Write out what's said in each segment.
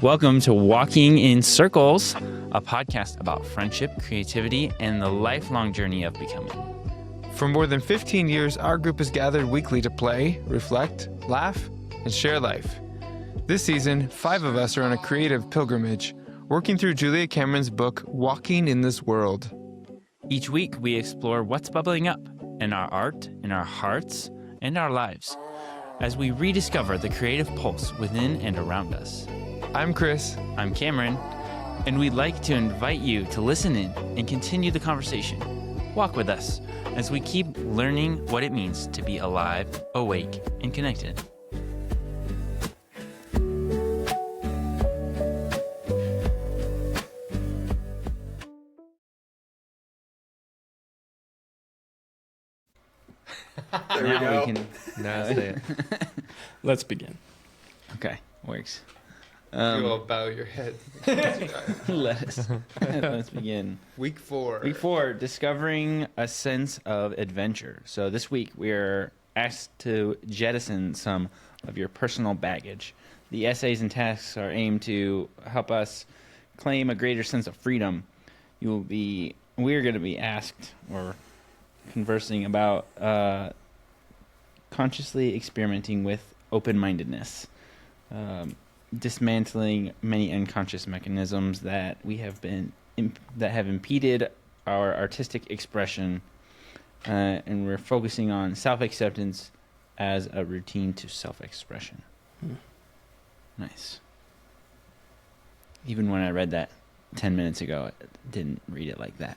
Welcome to Walking in Circles, a podcast about friendship, creativity, and the lifelong journey of becoming. For more than 15 years, our group has gathered weekly to play, reflect, laugh, and share life. This season, 5 of us are on a creative pilgrimage, working through Julia Cameron's book, Walking in This World. Each week, we explore what's bubbling up in our art, in our hearts, and our lives, as we rediscover the creative pulse within and around us. I'm Chris. I'm Cameron, and we'd like to invite you to listen in and continue the conversation. Walk with us as we keep learning what it means to be alive, awake, and connected. There we go. Now say it. Let's begin. Okay, works. You all bow your head. Let's begin. Week 4. Week 4, discovering a sense of adventure. So this week we are asked to jettison some of your personal baggage. The essays and tasks are aimed to help us claim a greater sense of freedom. We're going to be asked or conversing about consciously experimenting with open-mindedness. Dismantling many unconscious mechanisms that have impeded our artistic expression, and we're focusing on self-acceptance as a routine to self-expression. Nice. Even when I read that 10 minutes ago, I didn't read it like that.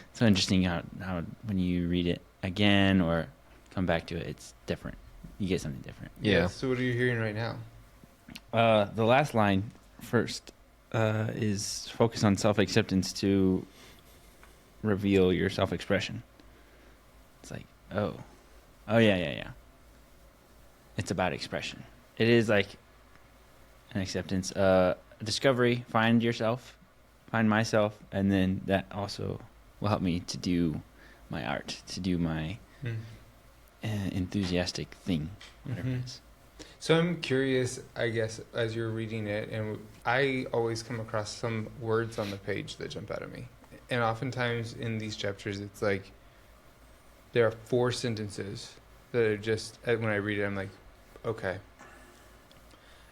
It's so interesting how when you read it again or come back to it, it's different. You get something different. Yeah. So what are you hearing right now? The last line first is focus on self-acceptance to reveal your self-expression. It's like, oh yeah. It's about expression. It is like an acceptance, discovery, find yourself, find myself, and then that also will help me to do my art, to do my enthusiastic thing, whatever it is. So I'm curious, I guess, as you're reading it, and I always come across some words on the page that jump out at me. And oftentimes in these chapters, it's like there are 4 sentences that are just, when I read it, I'm like, okay.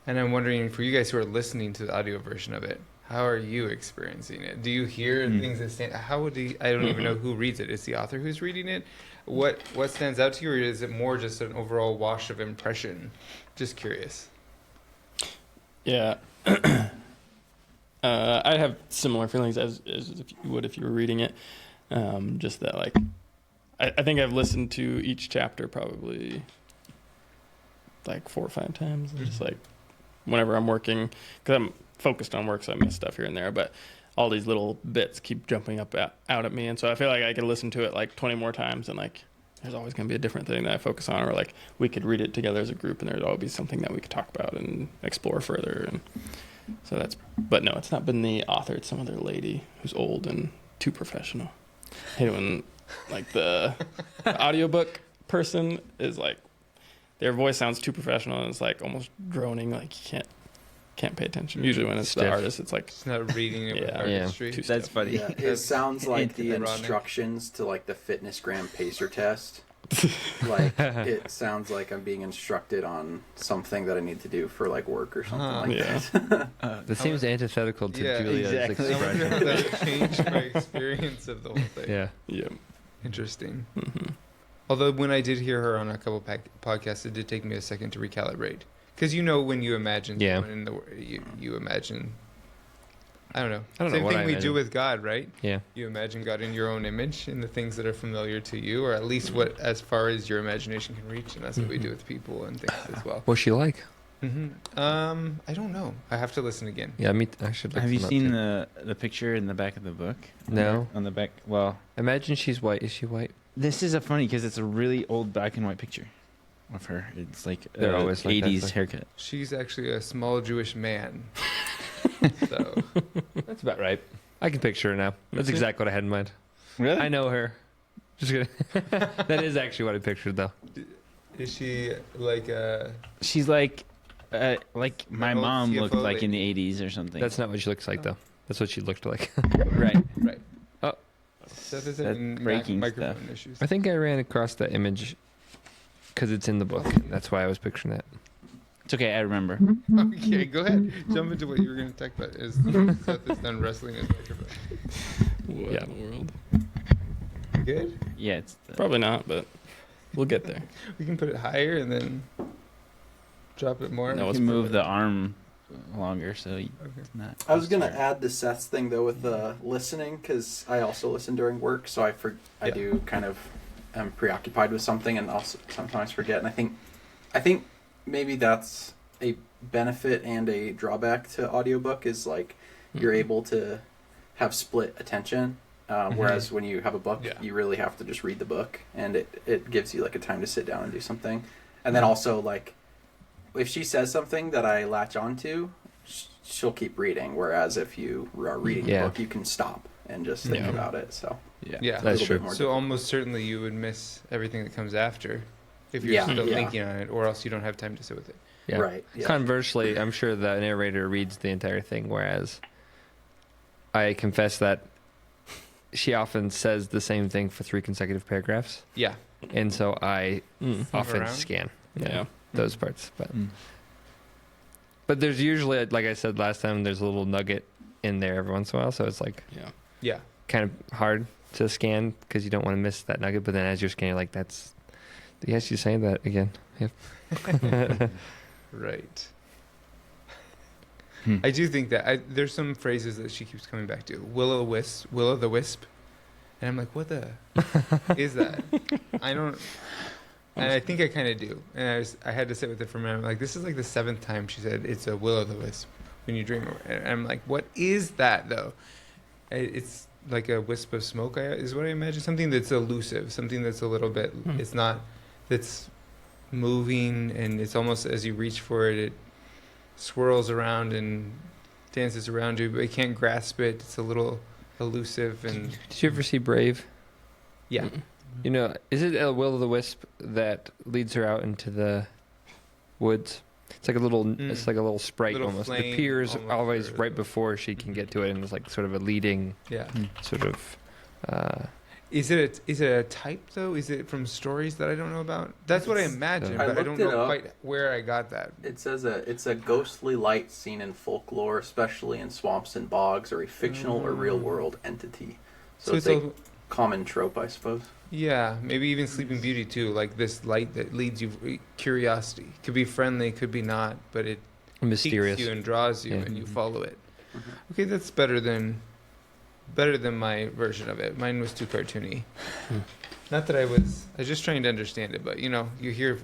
And I'm wondering, for you guys who are listening to the audio version of it, how are you experiencing it? Do you hear things that stand? I don't even know who reads it. Is the author who's reading it? What stands out to you, or is it more just an overall wash of impression? Just curious. Yeah. I have similar feelings as if you would if you were reading it. Just that, like, I think I've listened to each chapter probably like 4 or 5 times. Just like whenever I'm working, because I'm focused on work, so I miss stuff here and there, but all these little bits keep jumping out at me, and so I feel like I could listen to it like 20 more times, and like there's always going to be a different thing that I focus on, or like we could read it together as a group and there'd always be something that we could talk about and explore further. And so but no, it's not been the author, it's some other lady who's old and too professional. I hate it when like the audiobook person is like, their voice sounds too professional and it's like almost droning, like you can't pay attention. Usually when it's the artist, it's like It's not reading it with artistry. That's funny. Yeah, it sounds like the ironic. instructions to like the fitness gram pacer test. Like it sounds like I'm being instructed on something that I need to do for like work or something that. That seems antithetical to Julia's exactly. I wonder expression. if that changed my experience of the whole thing. Yeah. Interesting. Although when I did hear her on a couple podcasts, it did take me a second to recalibrate. Because when you imagine someone in the you imagine, I don't know. Same what thing I we do imagine. with God, right? Yeah. You imagine God in your own image, in the things that are familiar to you, or at least what as far as your imagination can reach, and that's what we do with people and things as well. What's she like? I don't know. I have to listen again. Yeah, I should look Have you them up, seen too. the picture in the back of the book? No. On the back, well, Imagine she's white. Is she white? this is funny because it's a really old black and white picture of her. It's like They're always like that, 80s so- haircut. She's actually a small Jewish man. So That's about right. I can picture her now. That's exactly what I had in mind. Really? I know her. Just kidding. That is actually what I pictured, though. is she like a She's like like my old mom CFO looked like in lady. the 80s or something. That's not what she looks like, though. That's what she looked like. right. Right. Oh. Seth is That's having breaking microphone stuff. issues. I think I ran across that image because it's in the book. That's why I was picturing that. It's okay. I remember. Okay, go ahead. Jump into what you were going to talk about. Is Seth is done wrestling his microphone. What Yeah. in the world? Good. Yeah, it's Probably not, but we'll get there. We can put it higher and then drop it more. No, you it's can move perfect. the arm longer so Okay. it's not. I was gonna add the Seth's thing though with the listening, because I also listen during work, so I Yeah. do kind of am preoccupied with something and also sometimes forget. And I think maybe that's a benefit and a drawback to audiobook is like you're able to have split attention, whereas when you have a book, Yeah. you really have to just read the book, and it gives you like a time to sit down and do something. And then also like if she says something that I latch onto, she'll keep reading. Whereas if you are reading Yeah. the book, you can stop and just think Yeah. about it. So Yeah. Yeah. a That's little true. bit more So difficult. almost certainly you would miss everything that comes after if you're Yeah. still Yeah. thinking on it, or else you don't have time to sit with it. Yeah. Right. Yeah. Conversely, I'm sure the narrator reads the entire thing, whereas I confess that she often says the same thing for 3 consecutive paragraphs, Yeah. and so I often around? scan Yeah. those parts. Mm. But there's usually, like I said last time, there's a little nugget in there every once in a while, so it's like Yeah. Yeah. kind of hard to scan because you don't want to miss that nugget. But then as you're scanning, like that's yes, you're saying that again. Yep. Right. Hmm. I do think that there's some phrases that she keeps coming back to. Will o' the wisp. And I'm like, what the is that? I don't. And I think I kind of do. And I had to sit with it for a minute. I'm like, this is like the 7th time she said it's a will o' the wisp when you dream. And I'm like, what is that though? It's like a wisp of smoke is what I imagine. Something that's elusive. Something that's a little bit. It's not. That's moving, and it's almost as you reach for it, it swirls around and dances around you, but you can't grasp it. It's a little elusive, and Did you ever see Brave? yeah. You know, is it a will-o'-the-wisp that leads her out into the woods? It's like a little, it's like a little sprite Little almost. flame Appears almost, always or- right before she can get to it, and it's like sort of a leading Yeah. sort of. Is it a type though? Is it from stories that I don't know about? That's what I imagine, I but I looked don't it know up. quite where I got that. It says it's a ghostly light seen in folklore, especially in swamps and bogs, or a fictional or real world entity. So it's a common trope, I suppose. yeah, maybe even Sleeping Beauty too, like this light that leads you, curiosity. Could be friendly, could be not, but it Mysterious. piques you and draws you, Yeah. and you follow it. Mhm. Okay, that's better than my version of it. Mine was too cartoony. Not that I was just trying to understand it, but you hear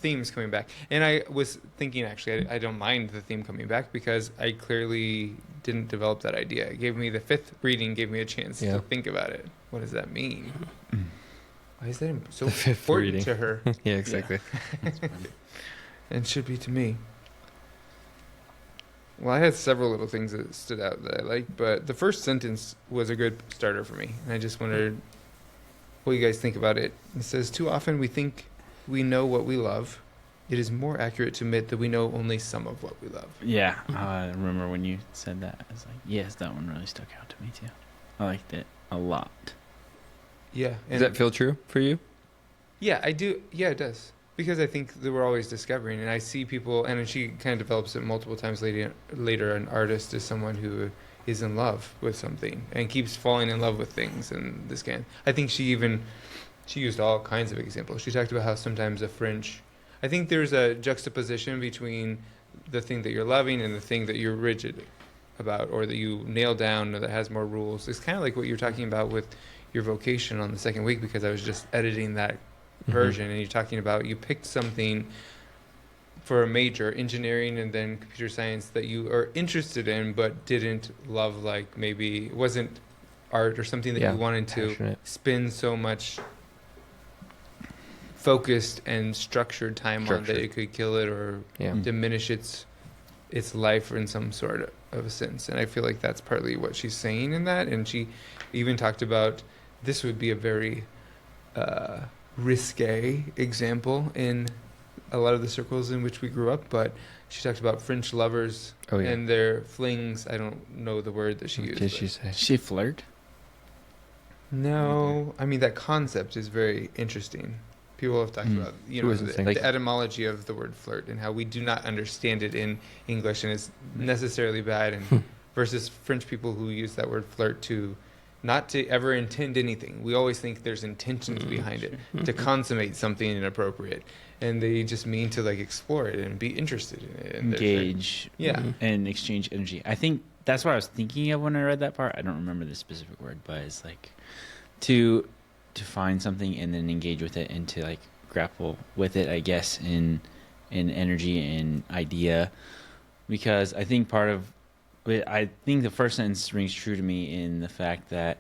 themes coming back. And I was thinking, actually, I don't mind the theme coming back because I clearly didn't develop that idea. It gave me the 5th reading, gave me a chance Yeah. to think about it. What does that mean? Why is that so The 5th important reading. to her? Yeah, exactly. And should be to me. Well, I had several little things that stood out that I liked, but the first sentence was a good starter for me. And I just wondered what you guys think about it. It says, too often we think we know what we love. It is more accurate to admit that we know only some of what we love. Yeah, I remember when you said that. I was like, yes, that one really stuck out to me too. I liked it a lot. Yeah. Does that feel true for you? Yeah, I do. Yeah, it does. Because I think that we're always discovering, and I see people, and she kind of develops it multiple times later. An artist is someone who is in love with something and keeps falling in love with things. And this can, I think she used all kinds of examples. She talked about how sometimes I think there's a juxtaposition between the thing that you're loving and the thing that you're rigid about, or that you nail down, or that has more rules. It's kind of like what you're talking about with your vocation on the second week, because I was just editing that version, and you're talking about you picked something for a major, engineering and then computer science, that you are interested in but didn't love, like maybe it wasn't art or something that Yeah, you wanted to passionate. spend so much focused and structured time on that Structured. it could kill it or Yeah. diminish its life in some sort of a sense. And I feel like that's partly what she's saying in that. And she even talked about this would be a very risque example in a lot of the circles in which we grew up, but she talked about French lovers Oh yeah. and their flings. I don't know the word that she What used. did but- she say? She flirt. No, I mean that concept is very interesting. People have talked about Who was the thing? the etymology of the word flirt and how we do not understand it in English and it's necessarily bad. And versus French people who use that word flirt to not to ever intend anything. We always think there's intentions behind it to consummate something inappropriate, and they just mean to like explore it and be interested in it. And they're Engage. Yeah. And exchange energy. I think that's what I was thinking of when I read that part. I don't remember the specific word, but it's like to find something and then engage with it and to like grapple with it, I guess, in energy and idea. Because I think part of I think the first sentence rings true to me in the fact that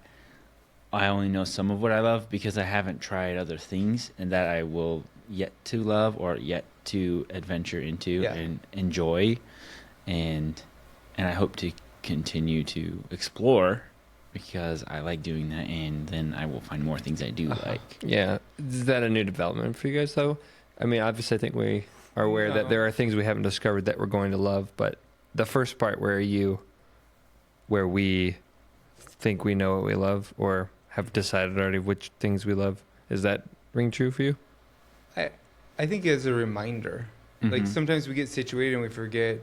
I only know some of what I love because I haven't tried other things and that I will yet to love or yet to adventure into and enjoy. And I hope to continue to explore because I like doing that, and then I will find more things I do like. Yeah. Is that a new development for you guys, though? I mean, obviously, I think we are aware that there are things we haven't discovered that we're going to love, but the first part where we think we know what we love or have decided already which things we love, is that ring true for you? I think as a reminder, like sometimes we get situated and we forget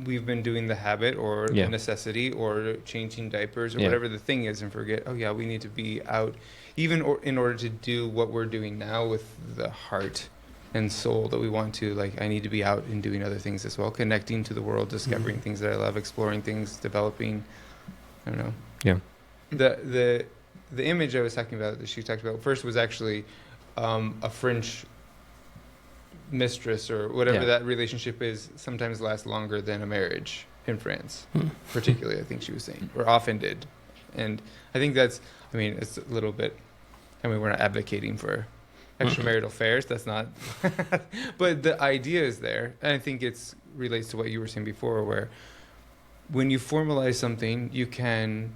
we've been doing the habit or the necessity or changing diapers or whatever the thing is and forget, oh yeah, we need to be out even in order to do what we're doing now with the heart and soul that we want to. Like, I need to be out and doing other things as well, connecting to the world, discovering things that I love, exploring things, developing. I don't know. Yeah. The image I was talking about that she talked about first was actually a French mistress or whatever that relationship is sometimes lasts longer than a marriage in France, particularly, I think she was saying, or often did. And I think that's, I mean, it's a little bit, I mean, we're not advocating for extramarital affairs, that's not, but the idea is there. And I think it's relates to what you were saying before, where when you formalize something, you can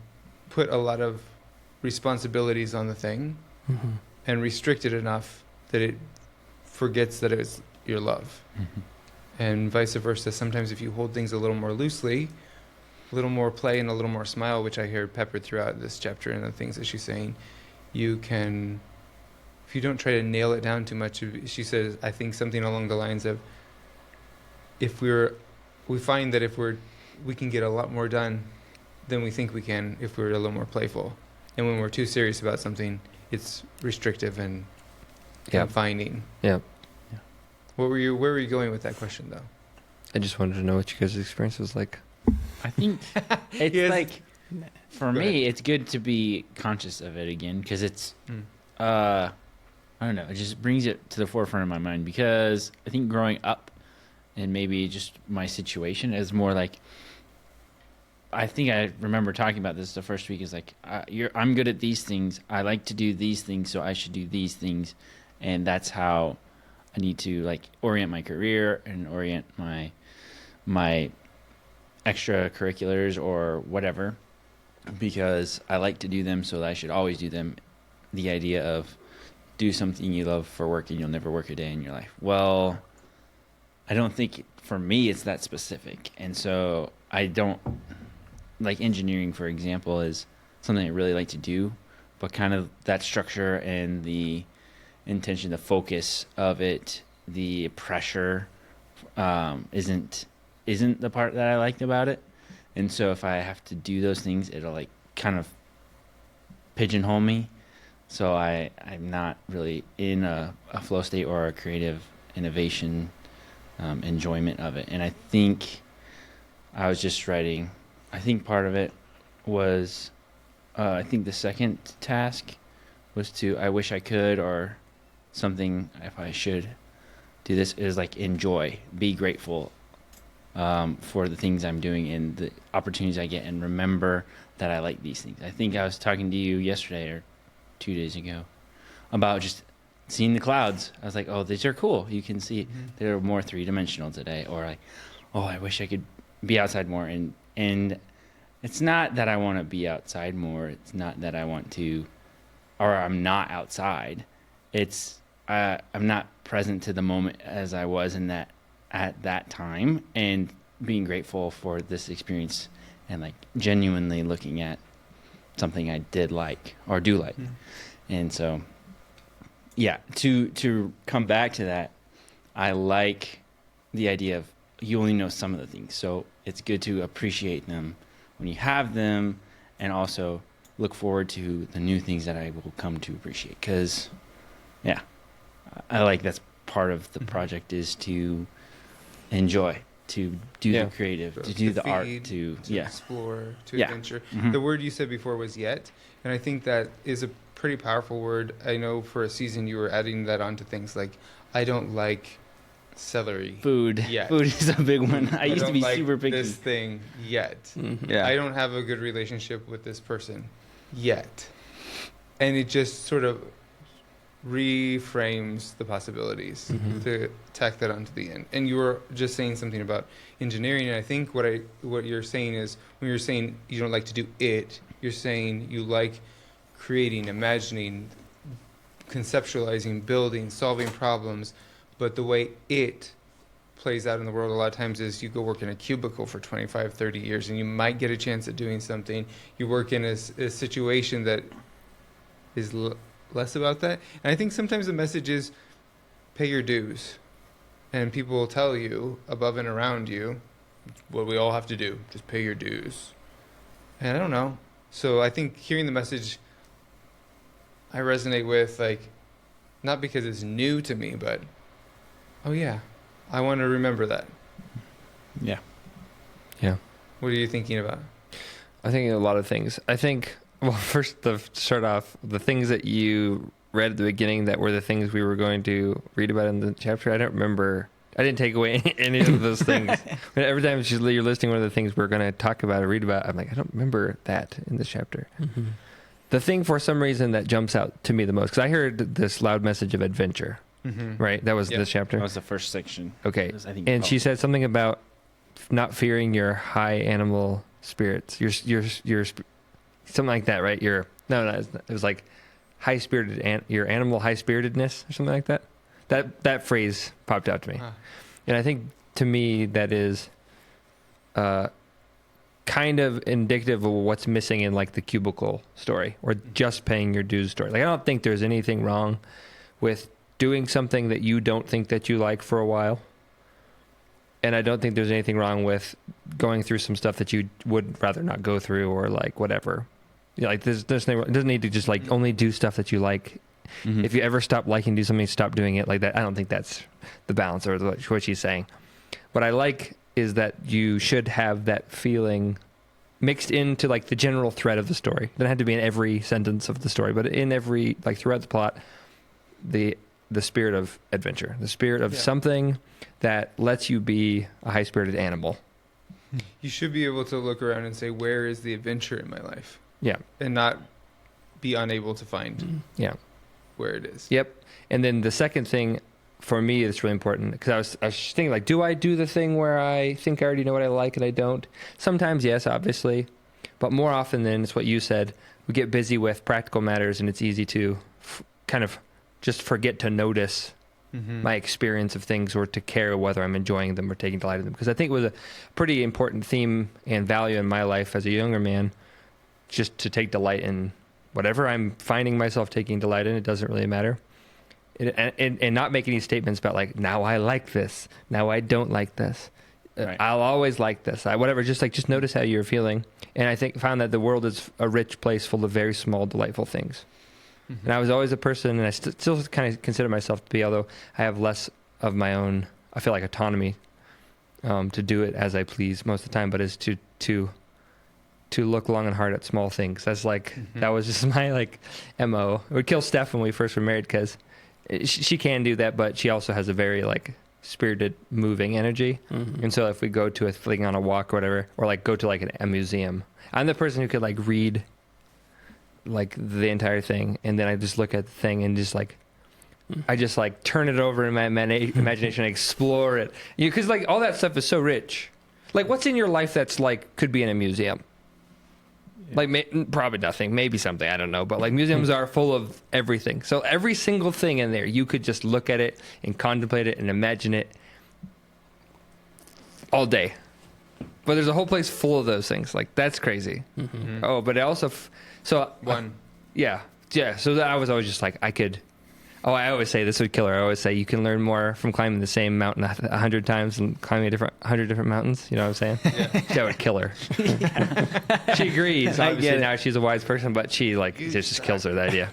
put a lot of responsibilities on the thing and restrict it enough that it forgets that it's your love. And vice versa. Sometimes if you hold things a little more loosely, a little more play and a little more smile, which I hear peppered throughout this chapter and the things that she's saying, you can, if you don't try to nail it down too much, she says, I think something along the lines of, we find that if we can get a lot more done than we think we can if we're a little more playful. And when we're too serious about something, it's restrictive and confining. Yeah. Where were you going with that question, though? I just wanted to know what you guys' experience was like. I think it's Yes. like, for Go me, ahead. it's good to be conscious of it again because it's, I don't know, it just brings it to the forefront of my mind because I think growing up and maybe just my situation is more like, I think I remember talking about this the first week is like, I'm good at these things. I like to do these things, so I should do these things. And that's how I need to like orient my career and orient my extracurriculars or whatever, because I like to do them, so that I should always do them. The idea of do something you love for work and you'll never work a day in your life. Well, I don't think for me it's that specific. And so I don't like engineering, for example, is something I really like to do, but kind of that structure and the intention, the focus of it, the pressure isn't the part that I liked about it. And so if I have to do those things, it'll like kind of pigeonhole me. So I'm not really in a flow state or a creative innovation enjoyment of it. And I think I was just writing, I think part of it was, I think the second task was to, I wish I could, or something, if I should do this, is like enjoy, be grateful for the things I'm doing and the opportunities I get, and remember that I like these things. I think I was talking to you yesterday or 2 days ago about just seeing the clouds. I was like, oh, these are cool. You can see they're more three-dimensional today. Or like, oh, I wish I could be outside more. And it's not that I want to be outside more. It's not that I want to, or I'm not outside. It's I'm not present to the moment as I was in that at that time, and being grateful for this experience and like genuinely looking at something I did like or do like. And so, yeah, to come back to that, I like the idea of you only know some of the things. So it's good to appreciate them when you have them, and also look forward to the new things that I will come to appreciate. Because, yeah, I like that's part of the project is to enjoy, to do the creative, to do the art, to explore, to Yeah. adventure. Mhm. The word you said before was yet, and I think that is a pretty powerful word. I know for a season you were adding that onto things like, I don't like celery. food. Yeah. Food is a big one. I used to don't be like super picky. this thing yet. Mhm. Yeah. I don't have a good relationship with this person yet. And it just sort of reframes the possibilities Mhm. to tack that onto the end. And you were just saying something about engineering, and I think what you're saying is when you're saying you don't like to do it, you're saying you like creating, imagining, conceptualizing, building, solving problems, but the way it plays out in the world a lot of times is you go work in a cubicle for 25, 30 years, and you might get a chance at doing something. You work in a situation that is less about that. And I think sometimes the message is pay your dues. And people will tell you above and around you what we all have to do, just pay your dues. And I don't know. So I think hearing the message I resonate with, like, not because it's new to me, but oh yeah, I want to remember that. Yeah. Yeah. What are you thinking about? I think a lot of things. I think, well, first, to start off, the things that you read at the beginning that were the things we were going to read about in the chapter, I don't remember. I didn't take away any of those things. Every time you're listing one of the things we're going to talk about or read about, I'm like, I don't remember that in this chapter. Mhm. The thing, for some reason, that jumps out to me the most, because I heard this loud message of adventure, Mm-hmm. right? That was Yeah. this chapter. That was the first section. Okay. It was, I think, And she 12. said something about not fearing your high animal spirits. Something like that, right? It was like high spirited, your animal high spiritedness or something like that. That phrase popped out to me. Ah. And I think to me that is kind of indicative of what's missing in like the cubicle story or just paying your dues story. Like, I don't think there's anything wrong with doing something that you don't think that you like for a while. And I don't think there's anything wrong with going through some stuff that you would rather not go through or like whatever. Like there's no, it doesn't need to just like only do stuff that you like. Mhm. If you ever stop liking to do something, stop doing it like that. I don't think that's the balance or what she's saying. What I like is that you should have that feeling mixed into like the general thread of the story. It doesn't have to be in every sentence of the story, but in every, like throughout the plot, the spirit of adventure, the spirit of something that lets you be a high-spirited animal. You should be able to look around and say, where is the adventure in my life? Yeah. And not be unable to find Yeah. where it is. Yep. And then the second thing for me that's really important, because I was thinking, like, do I do the thing where I think I already know what I like and I don't? Sometimes, yes, obviously. But more often than it's what you said, we get busy with practical matters, and it's easy to kind of just forget to notice my experience of things or to care whether I'm enjoying them or taking delight in them. Because I think it was a pretty important theme and value in my life as a younger man, just to take delight in whatever I'm finding myself taking delight in. It doesn't really matter. And not make any statements about like, now I like this, now I don't like this. Right. I'll always like this. Whatever. Just notice how you're feeling. And I found that the world is a rich place full of very small, delightful things. And I was always a person, and I still kind of consider myself to be, although I have less of my own, I feel like, autonomy to do it as I please most of the time, but is to look long and hard at small things. That's like, that was just my like MO. It would kill Steph when we first were married because she can do that, but she also has a very like spirited, moving energy. And so if we go to a thing on a walk or whatever, or like go to like a museum, I'm the person who could like read like the entire thing, and then I just look at the thing and just like I just like turn it over in my imagination and explore it. Because like all that stuff is so rich. Like, what's in your life that's like could be in a museum? Like probably nothing, maybe something, I don't know. But like museums are full of everything. So every single thing in there, you could just look at it and contemplate it and imagine it all day. But there's a whole place full of those things. Like that's crazy. Mm-hmm. Oh, but it also, One. yeah. So that I was always just like, I could. Oh, I always say this would kill her. I always say you can learn more from climbing the same mountain 100 times than climbing 100 different mountains. You know what I'm saying? Yeah. That would kill her. She agrees. I Obviously get it. now she's a wise person, but she like it just kills her, the idea.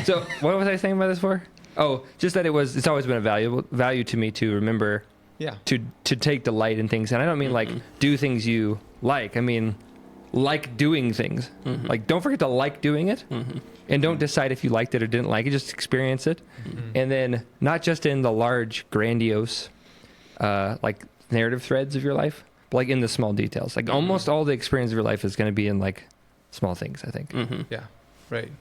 So what was I saying about this for? Oh, just that it's always been a value to me to remember Yeah. to take delight in things. And I don't mean like do things you like. I mean like doing things. Mm-hmm. Like don't forget to like doing it. Mm-hmm. And don't decide if you liked it or didn't like it. Just experience it. Mm-hmm. And then not just in the large, grandiose, like narrative threads of your life, but like in the small details. Like almost all the experience of your life is going to be in like small things, I think. Mm-hmm. Yeah. Right.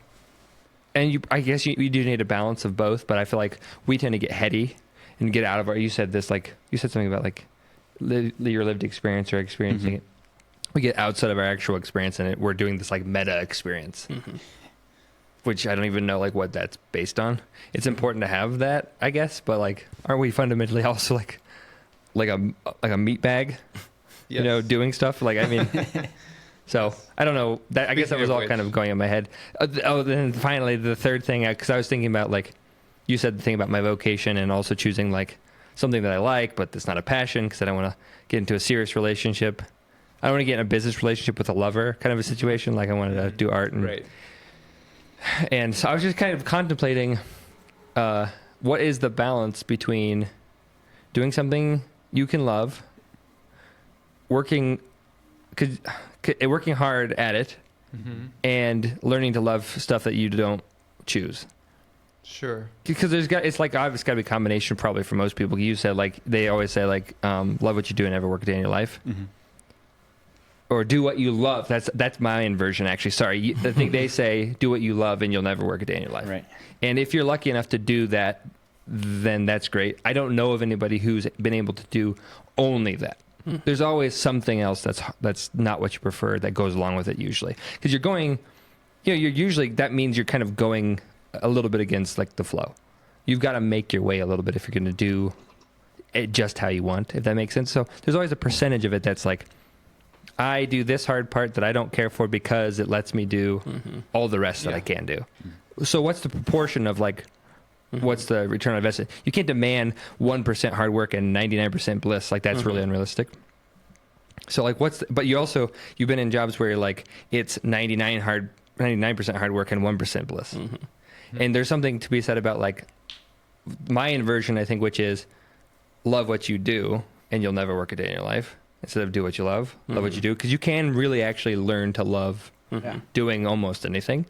And I guess you do need a balance of both, but I feel like we tend to get heady and get out of our, you said something about like your lived experience or experiencing it. We get outside of our actual experience and we're doing this like meta experience. Mm-hmm. Which I don't even know like what that's based on. It's important to have that, I guess, but like, aren't we fundamentally also like a meat bag, Yes. you know, doing stuff? Like, I mean, so I don't know. That I guess that was all kind of going in my head. Then finally the third thing, because I was thinking about like, you said the thing about my vocation and also choosing like something that I like, but that's not a passion because I don't want to get into a serious relationship. I don't want to get in a business relationship with a lover kind of a situation. Like I wanted to do art and. Right. And so I was just kind of contemplating what is the balance between doing something you can love, working hard at it, Mm-hmm. and learning to love stuff that you don't choose. Sure. Because it's got to be a combination probably for most people. You said like they always say like love what you do and never work a day in your life. Mm-hmm. Or do what you love. That's my inversion, actually. Sorry. I think they say do what you love and you'll never work a day in your life. Right. And if you're lucky enough to do that, then that's great. I don't know of anybody who's been able to do only that. There's always something else that's not what you prefer that goes along with it usually. Because you're going, you're usually, that means you're kind of going a little bit against like the flow. You've got to make your way a little bit if you're going to do it just how you want, if that makes sense. So there's always a percentage of it that's like, I do this hard part that I don't care for because it lets me do all the rest that I can do. So what's the proportion of like, what's the return on investment? You can't demand 1% hard work and 99% bliss. Like that's really unrealistic. So like but you've been in jobs where you're like, it's 99% hard work and 1% bliss. And there's something to be said about like my inversion, I think, which is love what you do and you'll never work a day in your life. Instead of do what you love what you do. Because you can really actually learn to love doing almost anything.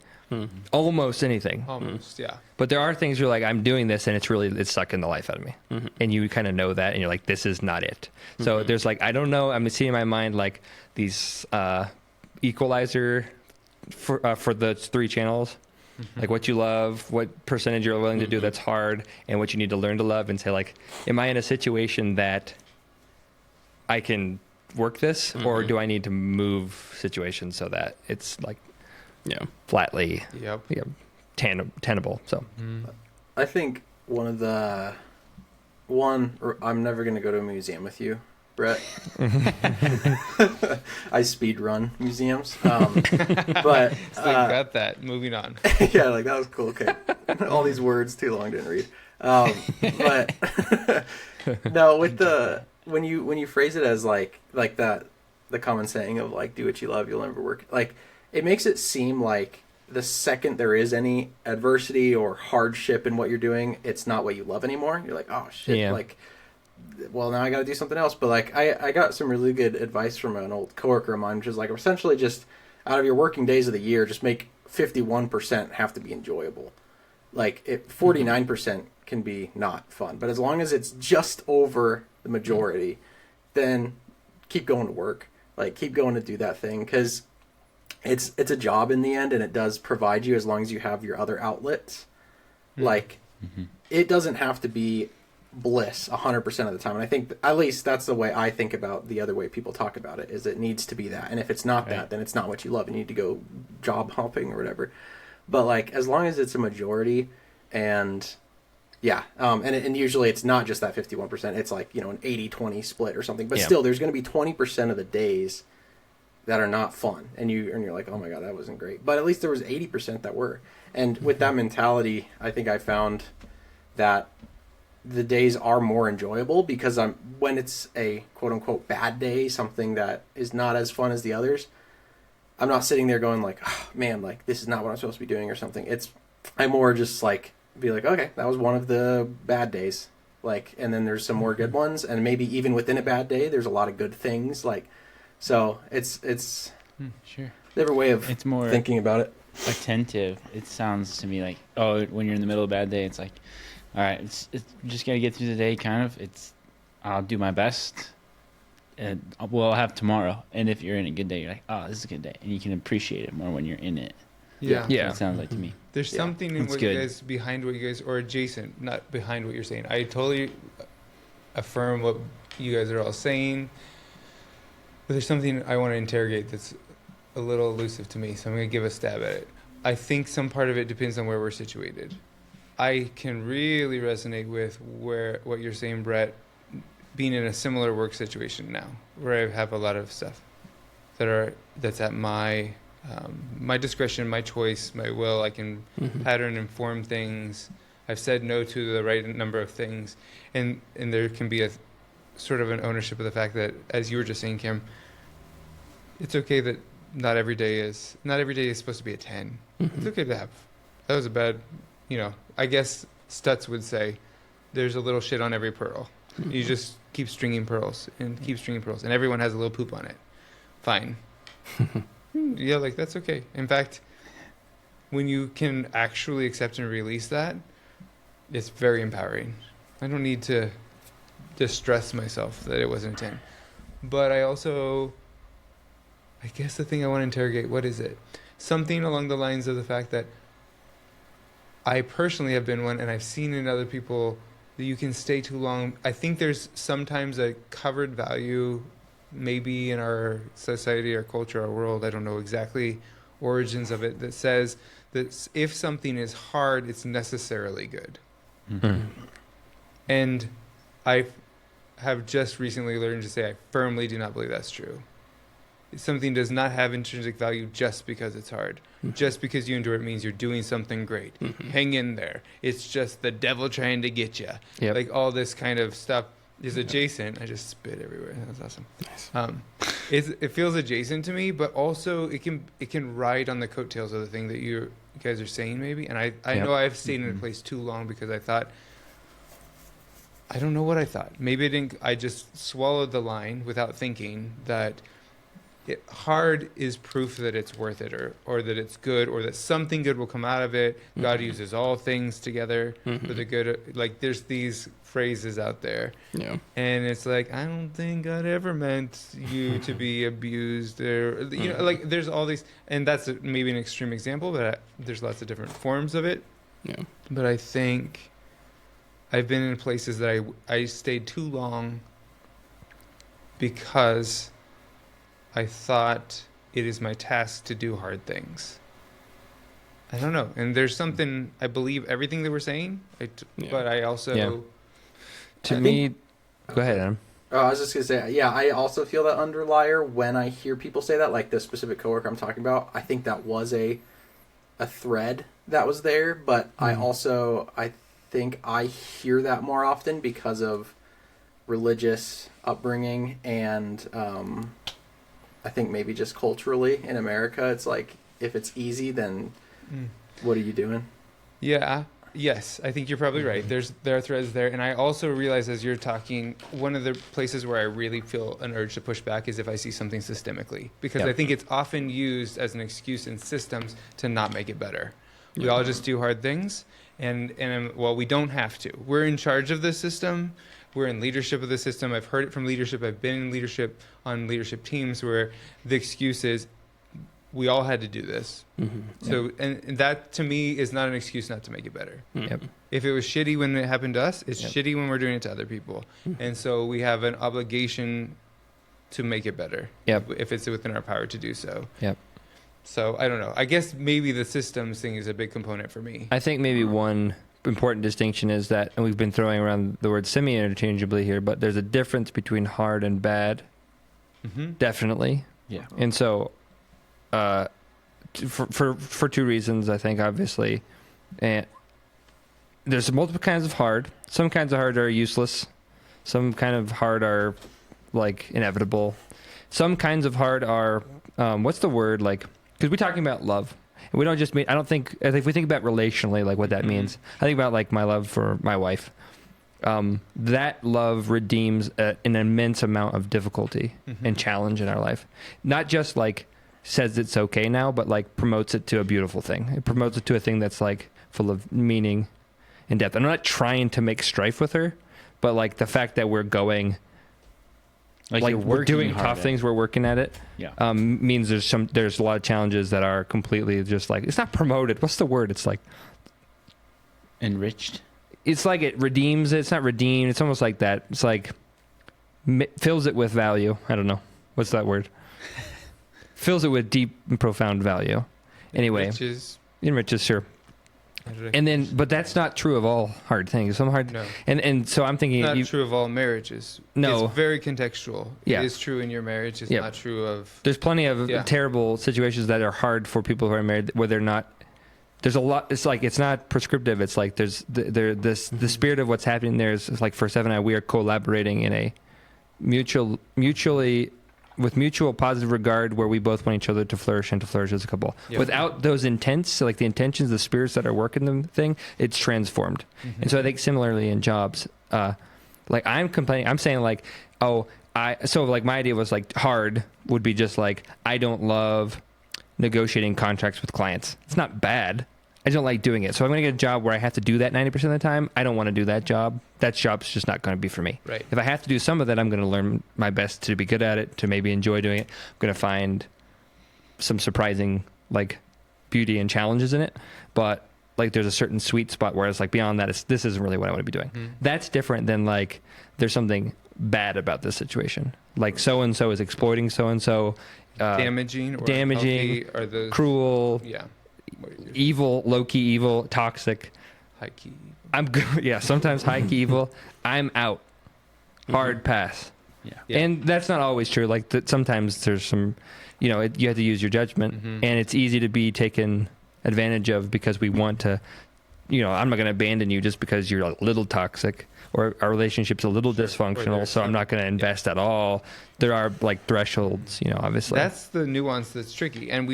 Almost anything. Almost, yeah. But there are things you're like, I'm doing this and it's sucking the life out of me. And you kind of know that and you're like, this is not it. So there's like, I don't know. I'm seeing in my mind like these equalizer for the 3 channels. Like what you love, what percentage you're willing to do that's hard, and what you need to learn to love, and say like, am I in a situation that I can work this, or do I need to move situations so that it's like, flatly, tenable. So, I think I'm never going to go to a museum with you, Brett. I speed run museums, but It's like got that. Moving on. yeah, like that was cool. Okay, all these words too long, didn't read. But no, with when you phrase it as like that, the common saying of like, do what you love, you'll never work. Like, it makes it seem like the second there is any adversity or hardship in what you're doing, it's not what you love anymore. You're like, oh shit, like, well, now I got to do something else. But like, I got some really good advice from an old coworker of mine, which is like, essentially just out of your working days of the year, just make 51% have to be enjoyable. Like 49% can be not fun, but as long as it's just over the majority, then keep going to work. Like, keep going to do that thing, because it's a job in the end, and it does provide you as long as you have your other outlets. Like, it doesn't have to be bliss 100% of the time. And I think at least that's the way I think about the other way people talk about it, is it needs to be that. And if it's not that, then it's not what you love. You need to go job hopping or whatever. But like, as long as it's a majority, and yeah, and usually it's not just that 51%, it's like, you know, an 80-20 split or something. But still, there's going to be 20% of the days that are not fun, and you're like, oh my god, that wasn't great. But at least there was 80% that were. And with that mentality, I think I found that the days are more enjoyable, because when it's a quote unquote bad day, something that is not as fun as the others, I'm not sitting there going like, oh, man, like this is not what I'm supposed to be doing or something. I more just like be like, okay, that was one of the bad days, like, and then there's some more good ones, and maybe even within a bad day there's a lot of good things, like, so it's sure, different way of it's more thinking about it. attentive. It sounds to me like, oh, when you're in the middle of a bad day, it's like, all right, it's just gotta get through the day. Kind of, I'll do my best, and we'll have tomorrow. And if you're in a good day, you're like, oh, this is a good day, and you can appreciate it more when you're in it. Yeah. It sounds like to me. There's something in That's what good. you guys, behind what you guys, or adjacent, not behind what you're saying. I totally affirm what you guys are all saying, but there's something I want to interrogate that's a little elusive to me, so I'm going to give a stab at it. I think some part of it depends on where we're situated. I can really resonate with what you're saying, Brett, being in a similar work situation now, where I have a lot of stuff that's at my discretion, my choice, my will. I can pattern inform things. I've said no to the right number of things, and there can be a sort of an ownership of the fact that, as you were just saying, Kim, it's okay that not every day is supposed to be a 10. It's okay to have, that was a bad, I guess Stutz would say, there's a little shit on every pearl. You just keep stringing pearls, and everyone has a little poop on it. Fine. Yeah, like, that's okay. In fact, when you can actually accept and release that, it's very empowering. I don't need to distress myself that it wasn't a 10. But I guess the thing I want to interrogate, what is it? Something along the lines of the fact that I personally have been one, and I've seen in other people, that you can stay too long. I think there's sometimes a covered value, maybe in our society, our culture, our world, I don't know exactly origins of it, that says that if something is hard, it's necessarily good. And I have just recently learned to say I firmly do not believe that's true. Something does not have intrinsic value just because it's hard. Just because you endure it means you're doing something great. Hang in there. It's just the devil trying to get you. Like, all this kind of stuff is adjacent. I just spit everywhere. That's awesome. Nice. It feels adjacent to me, but also it can ride on the coattails of the thing that you guys are saying, maybe. And I know I've stayed in a place too long because I thought, I don't know what I thought. Maybe I just swallowed the line without thinking that hard is proof that it's worth it, or that it's good, or that something good will come out of it. God uses all things together for the good. Like, there's these phrases out there. Yeah. And it's like, I don't think God ever meant you to be abused, or, like, there's all these, and that's maybe an extreme example, but there's lots of different forms of it. Yeah. But I think I've been in places that I stayed too long because I thought it is my task to do hard things. I don't know. And there's something, I believe everything they were saying, but I also... To me... Go ahead, Adam. Oh, I was just going to say, yeah, I also feel that underlier when I hear people say that, like the specific coworker I'm talking about. I think that was a thread that was there, but I think I hear that more often because of religious upbringing, and I think maybe just culturally in America, it's like, if it's easy, then what are you doing? Yeah. Yes, I think you're probably right. There are threads there, and I also realize, as you're talking, one of the places where I really feel an urge to push back is if I see something systemically, because I think it's often used as an excuse in systems to not make it better. We all just do hard things, and we don't have to. We're in charge of the system. We're in leadership of the system. I've heard it from leadership. I've been in leadership on leadership teams where the excuse is, we all had to do this. Mm-hmm. So, and that to me is not an excuse not to make it better. Yep. If it was shitty when it happened to us, it's Yep. shitty when we're doing it to other people. Mhm. And so we have an obligation to make it better. Yep. If it's within our power to do so. Yep. So I don't know. I guess maybe the systems thing is a big component for me. I think maybe one important distinction is that, and we've been throwing around the word semi-interchangeably here, but there's a difference between hard and bad, Mm-hmm. definitely. Yeah. And so, for two reasons, I think, obviously, and there's multiple kinds of hard. Some kinds of hard are useless. Some kind of hard are like inevitable. Some kinds of hard are, what's the word, like, because we're talking about love. And we don't just mean, I think if we think about relationally, like what that Mhm. means, I think about like my love for my wife. That love redeems an immense amount of difficulty Mm-hmm. and challenge in our life. Not just like says it's okay now, but like promotes it to a beautiful thing. It promotes it to a thing that's like full of meaning and depth. I'm not trying to make strife with her, but like the fact that we're going, like you're we're working doing hard tough at things, we're working at it, Yeah. means there's a lot of challenges that are completely just like, it's not promoted. What's the word? It's like, Enriched. it's like it redeems it. It's not redeemed. It's almost like that. It's like fills it with value. I don't know. What's that word? Fills it with deep and profound value. Anyway, Which is, enriches, sure. And then, but that's not true of all hard things. Some hard, no, and so I'm thinking, not you, true of all marriages. No. It's very contextual. Yeah. It is true in your marriage. It's Yep. not true of. there's plenty of Yeah. terrible situations that are hard for people who are married where they're not. There's a lot. It's like it's not prescriptive. It's like there's the spirit of what's happening there is like for Seth and I, we are collaborating in a mutually with mutual positive regard where we both want each other to flourish and to flourish as a couple. Yep. Without those intents, so like the intentions, the spirits that are working the thing, it's transformed. Mm-hmm. And so I think similarly in jobs, like I'm complaining, I'm saying like, so like my idea was like hard would be just like, I don't love negotiating contracts with clients. It's not bad. I don't like doing it. So I'm going to get a job where I have to do that 90% of the time. I don't want to do that job. That job's just not going to be for me. Right. If I have to do some of that, I'm going to learn my best to be good at it, to maybe enjoy doing it. I'm going to find some surprising like beauty and challenges in it. But like there's a certain sweet spot where it's like beyond that, this isn't really what I want to be doing. Mhm. That's different than like there's something bad about this situation. Like so-and-so is exploiting so-and-so. Damaging or damaging, healthy are the Cruel, Yeah. evil, low-key evil, toxic. High key. I'm good. Yeah, sometimes high-key evil. I'm out. Hard pass. Yeah. Yeah. And that's not always true. Like sometimes there's some, you have to use your judgment, Mhm. and it's easy to be taken advantage of because we want to. I'm not going to abandon you just because you're a little toxic or our relationship's a little dysfunctional. there's So I'm some- not going to invest at all. There are like thresholds, obviously. That's the nuance that's tricky. And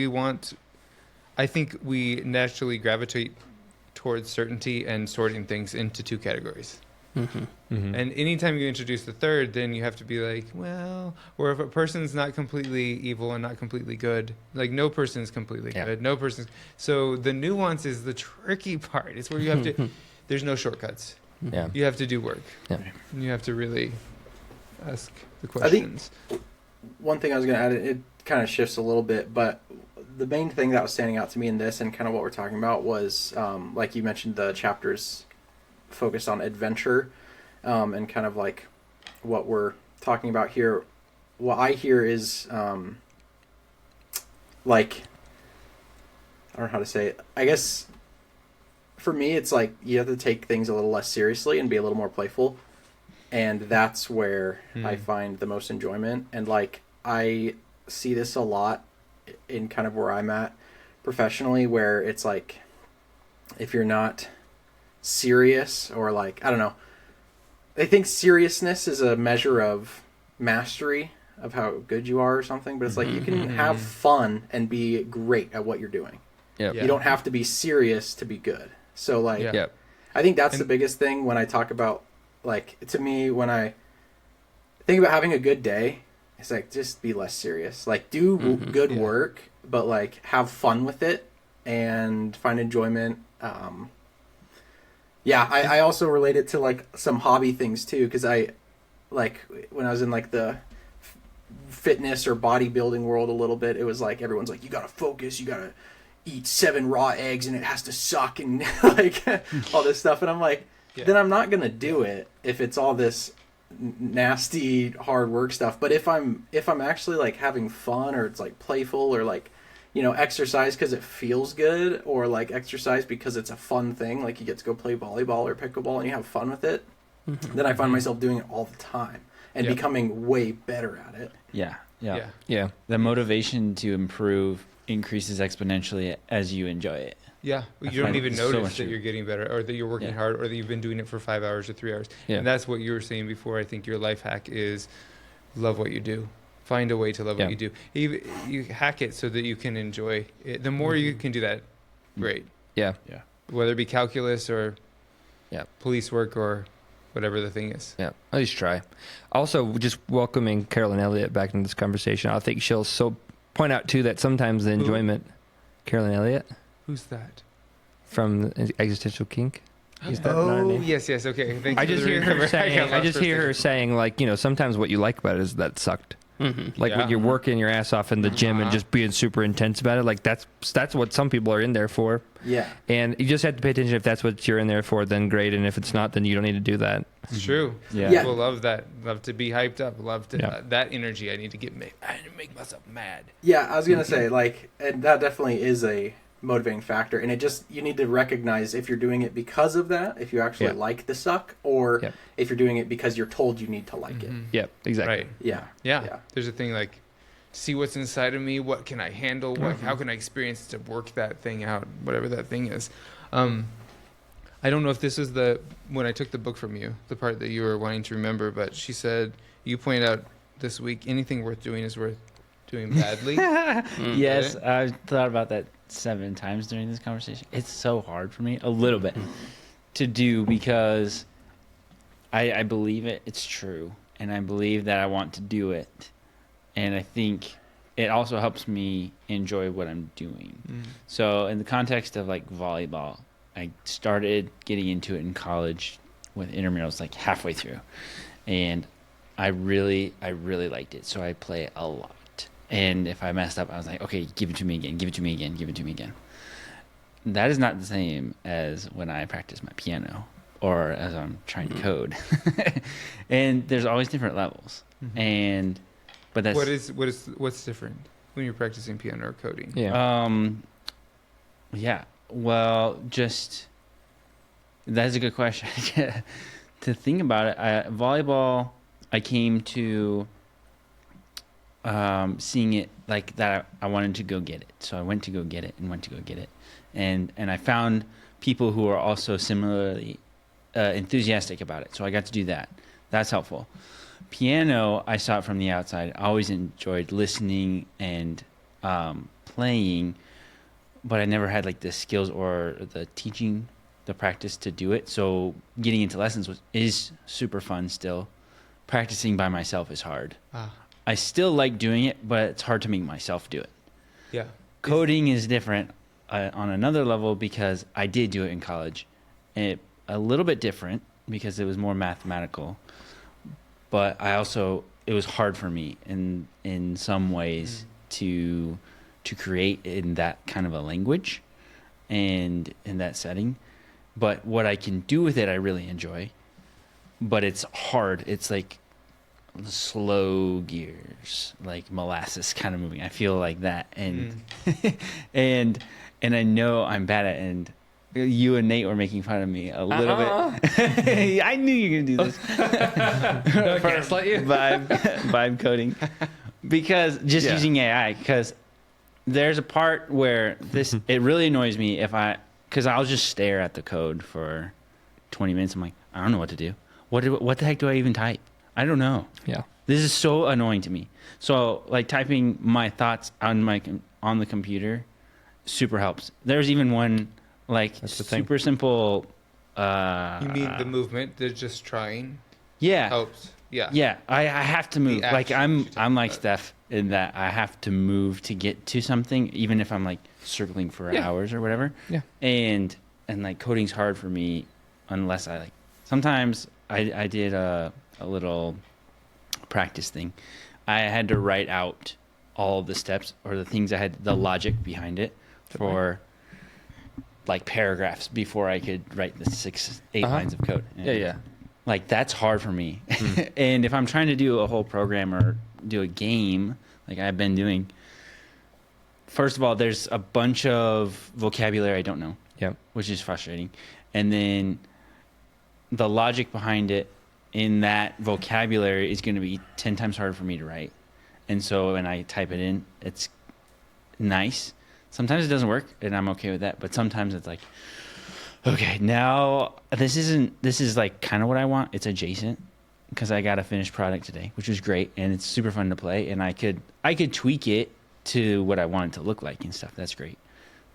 I think we naturally gravitate towards certainty and sorting things into two categories. Mm-hmm. Mhm. And anytime you introduce the third, then you have to be like, well, or if a person's not completely evil and not completely good, like no person's completely Yeah. good, no person's. So the nuance is the tricky part. It's where you have to, there's no shortcuts. Yeah. You have to do work. Yeah. You have to really ask the I think- questions. One thing I was going to add, it kind of shifts a little bit, but the main thing that was standing out to me in this and kind of what we're talking about was, like you mentioned, the chapters focused on adventure, and kind of like what we're talking about here. What I hear is, like, I don't know how to say it. I guess for me, it's like you have to take things a little less seriously and be a little more playful. And that's where I find the most enjoyment. And like, I see this a lot in kind of where I'm at professionally, where it's like, if you're not serious or like, I don't know, I think seriousness is a measure of mastery of how good you are or something, but it's like you can have fun and be great at what you're doing. Yep. Yeah. You don't have to be serious to be good. So like, Yeah. Yep. I think that's And- the biggest thing when I talk about, like, to me, when I think about having a good day, it's like, just be less serious. Like, do good Yeah. work, but, like, have fun with it and find enjoyment. I also relate it to, like, some hobby things, too, because I, like, when I was in, like, the fitness or bodybuilding world a little bit. It was like everyone's like, you gotta focus, you gotta eat 7 raw eggs and it has to suck and like all this stuff. And I'm like, then I'm not gonna do it if it's all this nasty hard work stuff. But if I'm actually like having fun, or it's like playful, or like, you know, exercise because it feels good, or like exercise because it's a fun thing, like you get to go play volleyball or pickleball and you have fun with it, then I find myself doing it all the time and becoming way better at it. Yeah. The motivation to improve increases exponentially as you enjoy it. Yeah, I you don't find even it so notice much that true. you're getting better, or that you're working hard, or that you've been doing it for 5 hours or 3 hours. Yeah. And that's what you were saying before. I think your life hack is love what you do. Find a way to love what you do. You hack it so that you can enjoy it. The more you can do that, great. Yeah. Whether it be calculus or police work or whatever the thing is. Yeah, at least try. Also, just welcoming Carolyn Elliott back into this conversation. I think she'll point out too that sometimes the enjoyment. Carolyn Elliott. Who's that? From Existential Kink. Is that not her name? Yes. Okay. Thank I you just for the hear her recovery. saying. I just hear her her. saying, like, you know, sometimes what you like about it is that it sucked. Like when you're working your ass off in the gym and just being super intense about it. Like that's what some people are in there for. Yeah. And you just have to pay attention. If that's what you're in there for, then great. And if it's not, then you don't need to do that. It's true. Yeah. People love that. Love to be hyped up. Love to that energy. I need to make myself mad. Yeah, I was gonna say, like, and that definitely is a motivating factor, and you need to recognize if you're doing it because of that, if you actually like the suck, or if you're doing it because you're told you need to like it. Yep, exactly. Right. Yeah. There's a thing like, see what's inside of me. What can I handle? How can I experience to work that thing out? Whatever that thing is. I don't know if this is when I took the book from you, the part that you were wanting to remember, but she said, you pointed out this week, anything worth doing is worth doing badly. Yes, I've thought about that 7 times during this conversation. It's so hard for me, a little bit, to do, because I believe it's true, and I believe that I want to do it, and I think it also helps me enjoy what I'm doing. So in the context of like volleyball, I started getting into it in college with intramurals like halfway through, and I really liked it, so I play a lot. And if I messed up, I was like, okay, give it to me again, give it to me again, give it to me again. That is not the same as when I practice my piano or as I'm trying to code. And there's always different levels. But that's what's different when you're practicing piano or coding? Well, just that's a good question. To think about it, volleyball, I came to seeing it like that. I wanted to go get it, so I went to go get it, and I found people who are also similarly enthusiastic about it, so I got to do that. That's helpful. Piano, I saw it from the outside. I always enjoyed listening and playing, but I never had like the skills or the teaching, the practice to do it. So getting into lessons is super fun still. Practicing by myself is hard. I still like doing it, but it's hard to make myself do it. Yeah. Coding is different on another level because I did do it in college. And a little bit different because it was more mathematical. But it was hard for me in some ways to create in that kind of a language and in that setting. But what I can do with it, I really enjoy. But it's hard. It's like slow gears, like molasses kind of moving. I feel like that, and and I know I'm bad at it. And you and Nate were making fun of me a little bit. I knew you were gonna do this. Gaslight you? Vibe coding, because just using AI. Because there's a part where it really annoys me because I'll just stare at the code for 20 minutes. I'm like, I don't know what to do. What the heck do I even type? I don't know. Yeah. This is so annoying to me. So like typing my thoughts on the computer super helps. There's even one like super simple. You mean the movement? They're just trying. Yeah. Helps. Yeah. Yeah. I have to move. Like I'm like about. Steph in that I have to move to get to something, even if I'm like circling for hours or whatever. Yeah. And like coding's hard for me unless I like. Sometimes I did a little practice thing. I had to write out all of the steps or the things the logic behind it for like paragraphs before I could write the 8 lines of code. And Yeah. like that's hard for me. And if I'm trying to do a whole program or do a game like I've been doing, first of all, there's a bunch of vocabulary I don't know. Yeah. Which is frustrating. And then the logic behind it in that vocabulary is going to be 10 times harder for me to write. And so when I type it in, it's nice. Sometimes it doesn't work, and I'm okay with that. But sometimes it's like, okay, now this is like kind of what I want. It's adjacent because I got a finished product today, which was great, and it's super fun to play. And I could tweak it to what I want it to look like and stuff. That's great,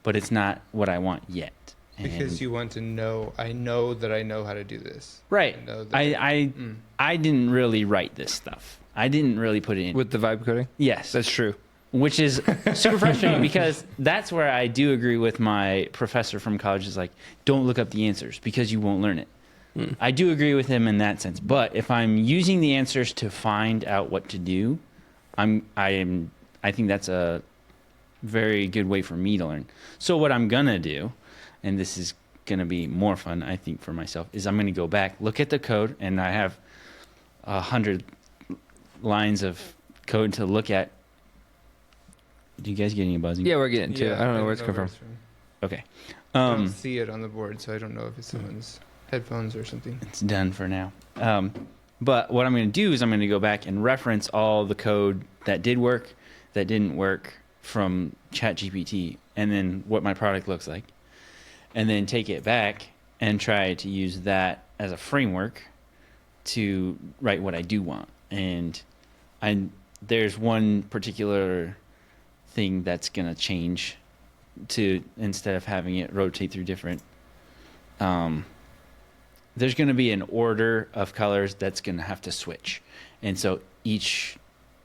but it's not what I want yet. Because you want to know, I know that I know how to do this. Right. I didn't really write this stuff. I didn't really put it in. With the vibe coding? Yes. That's true. Which is super frustrating because that's where I do agree with my professor from college is like, don't look up the answers because you won't learn it. I do agree with him in that sense. But if I'm using the answers to find out what to do, I think that's a very good way for me to learn. So what I'm going to do, and this is going to be more fun, I think, for myself, is I'm going to go back, look at the code, and I have 100 lines of code to look at. Do you guys get any buzzing? Yeah, we're getting to it. I don't know where it's coming from. Okay. I don't see it on the board, so I don't know if it's someone's headphones or something. It's done for now. But what I'm going to do is I'm going to go back and reference all the code that did work, that didn't work from ChatGPT, and then what my product looks like. And then take it back and try to use that as a framework to write what I do want. And there's one particular thing that's going to change to, instead of having it rotate through different, there's going to be an order of colors that's going to have to switch. And so each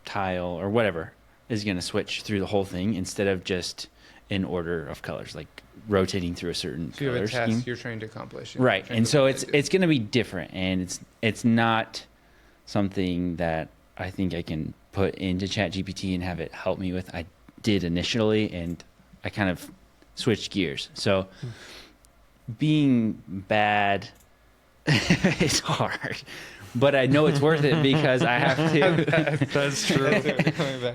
tile or whatever is going to switch through the whole thing instead of just in order of colors, like rotating through a certain so you color have a task scheme. You're trying to accomplish. Right. And so it's going to be different, and it's not something that I think I can put into ChatGPT and have it help me with. I did initially, and I kind of switched gears. So being bad is hard, but I know it's worth it because I have to. That's true.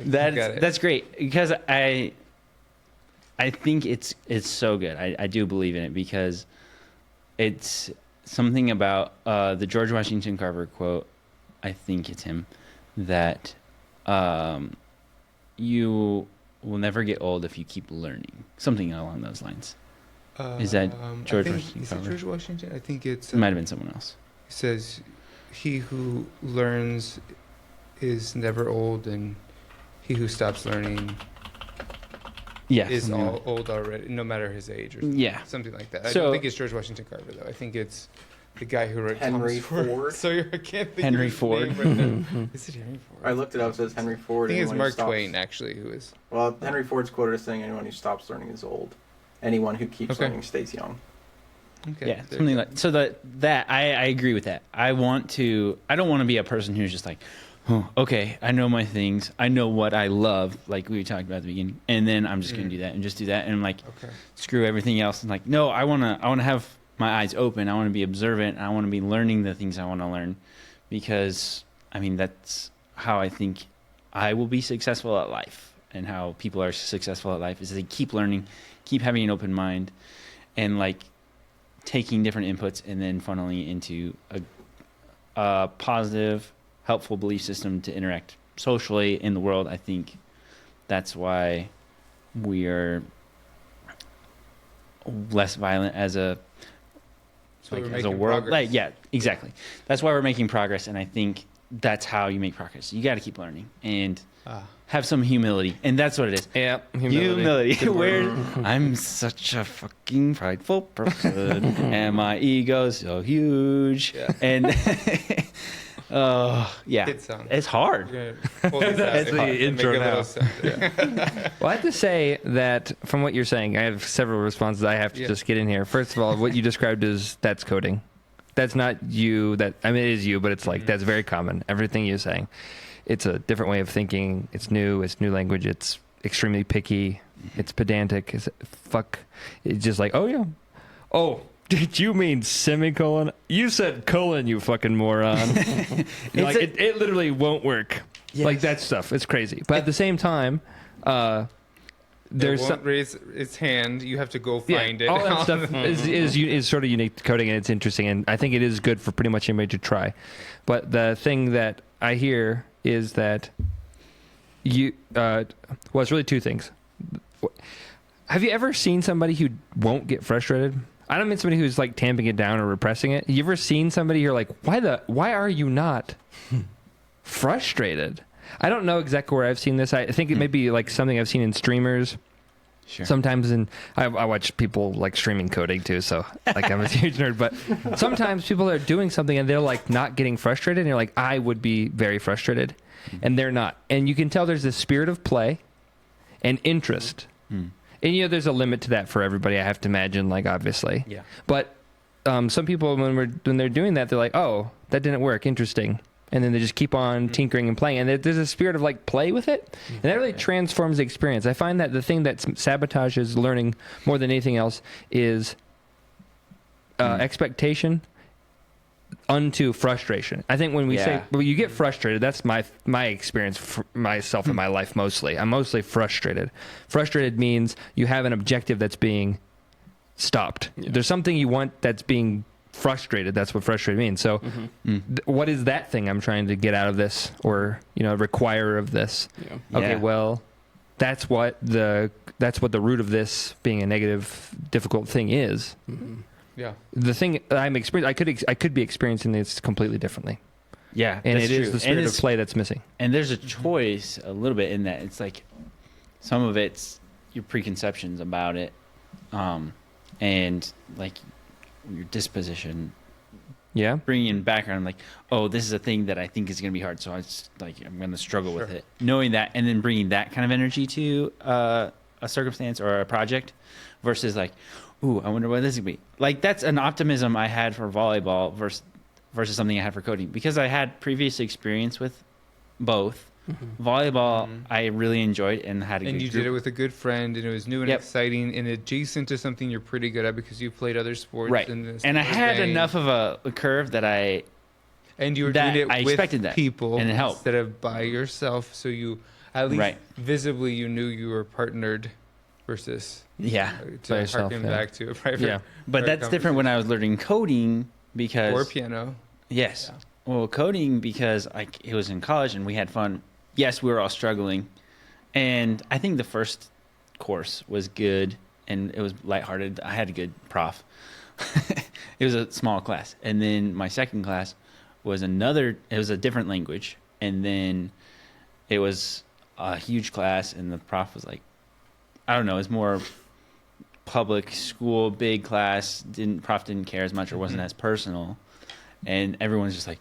That's great because I think it's so good. I do believe in it because it's something about the George Washington Carver quote. I think it's him that you will never get old if you keep learning. Something along those lines. Is that George Washington? Is it George Washington? I think it's. It might have been someone else. It says, "He who learns is never old, and he who stops learning is all old already, no matter his age." Or something like that. I don't think it's George Washington Carver though. I think it's the guy who wrote Henry Thomas Ford. So I can't think Henry of his Ford. name right now. Is it Henry Ford? I looked it up. It says Henry Ford. I think it's Anyone who Mark stops- Twain actually who is. Well, Henry Ford's quoted as saying, "Anyone who stops learning is old. Anyone who keeps learning stays young." Okay. Yeah, something like so. That I agree with that. I don't want to be a person who's just like, oh, okay, I know my things. I know what I love, like we talked about at the beginning, and then I'm just going to do that and just do that, and I'm like, screw everything else. And like, no, I want to have my eyes open. I want to be observant. I want to be learning the things I want to learn, because I mean that's how I think I will be successful at life, and how people are successful at life is they keep learning, keep having an open mind, and like taking different inputs and then funneling into a positive, helpful belief system to interact socially in the world. I think that's why we are less violent as a world. Progress. Like, yeah, exactly. That's why we're making progress, and I think that's how you make progress. You got to keep learning and have some humility, and that's what it is. Yeah, humility. Where I'm such a fucking prideful person, and my ego's so huge, and it's hard. That's the intro now. Well, I have to say that from what you're saying, I have several responses I have to just get in here. First of all, what you described as that's coding. That's not you. It is you, but it's like that's very common. Everything you're saying. it's a different way of thinking. It's new language. It's extremely picky. It's pedantic. It's just like, oh yeah. Oh, did you mean semicolon? You said colon, you fucking moron. It literally won't work. Yes. Like that stuff. It's crazy. But at the same time, there's it won't raise its hand. You have to go find it. All that stuff is sort of unique to coding, and it's interesting, and I think it is good for pretty much anybody to try. But the thing that I hear is that it's really two things. Have you ever seen somebody who won't get frustrated? I don't mean somebody who's like tamping it down or repressing it. You ever seen somebody you're like, why are you not frustrated? I don't know exactly where I've seen this. I think it may be like something I've seen in streamers. Sure. Sometimes I watch people like streaming coding too, so like I'm a huge nerd. But sometimes people are doing something and they're like not getting frustrated, and you're like, I would be very frustrated, and they're not. And you can tell there's this spirit of play and interest. And there's a limit to that for everybody, I have to imagine, like obviously. Yeah. But some people when they're doing that, they're like, oh, that didn't work, interesting. And then they just keep on tinkering and playing. And there's a spirit of like play with it. And that really transforms the experience. I find that the thing that sabotages learning more than anything else is expectation unto frustration. I think when we say, well, you get frustrated, that's my experience for myself in my life mostly. I'm mostly frustrated. Frustrated means you have an objective that's being stopped. Yeah. There's something you want that's being frustrated. That's what frustrated means. So what is that thing I'm trying to get out of this, or require of this? Okay, well, that's what the root of this being a negative, difficult thing is. Yeah. The thing I'm experiencing, I could be experiencing this completely differently. Yeah, and it is the spirit of play that's missing. And there's a choice a little bit in that. It's like some of it's your preconceptions about it, and like your disposition. Yeah. Bringing in background, like, oh, this is a thing that I think is going to be hard, so I'm going to struggle with it. Knowing that, and then bringing that kind of energy to a circumstance or a project, versus like, ooh, I wonder what this is going to be. Like, that's an optimism I had for volleyball versus something I had for coding, because I had previous experience with both. Volleyball, I really enjoyed and had a good And you group. did it with a good friend, and it was new and exciting and adjacent to something you're pretty good at because you've played other sports. Right. And I had enough of a curve that and you were doing it with people and it helped. Instead of by yourself, so you at least visibly you knew you were partnered versus to harken back to a private. But that's different when I was learning coding because or piano. Yes. Yeah. Well, coding because it was in college and we had fun. Yes, we were all struggling, and I think the first course was good and it was lighthearted. I had a good prof. It was a small class, and then my second class was it was a different language, and then it was a huge class, and the prof was like, I don't know, it's more public school, big class. Prof didn't care as much or wasn't as personal, and everyone's just like,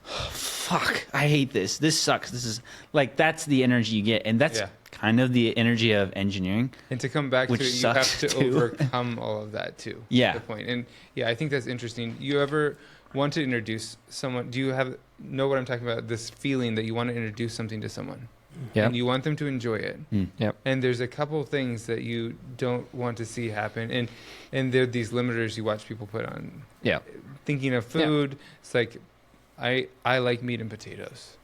fuck, I hate this. This sucks. This is like, that's the energy you get, and that's kind of the energy of engineering. And to come back to it, you have to overcome all of that too. Yeah. The point. And I think that's interesting. You ever want to introduce someone? Do you know what I'm talking about? This feeling that you want to introduce something to someone. Yeah. And you want them to enjoy it. Yep. And there's a couple things that you don't want to see happen. And there are these limiters you watch people put on. Yeah. Thinking of food, it's like, I like meat and potatoes.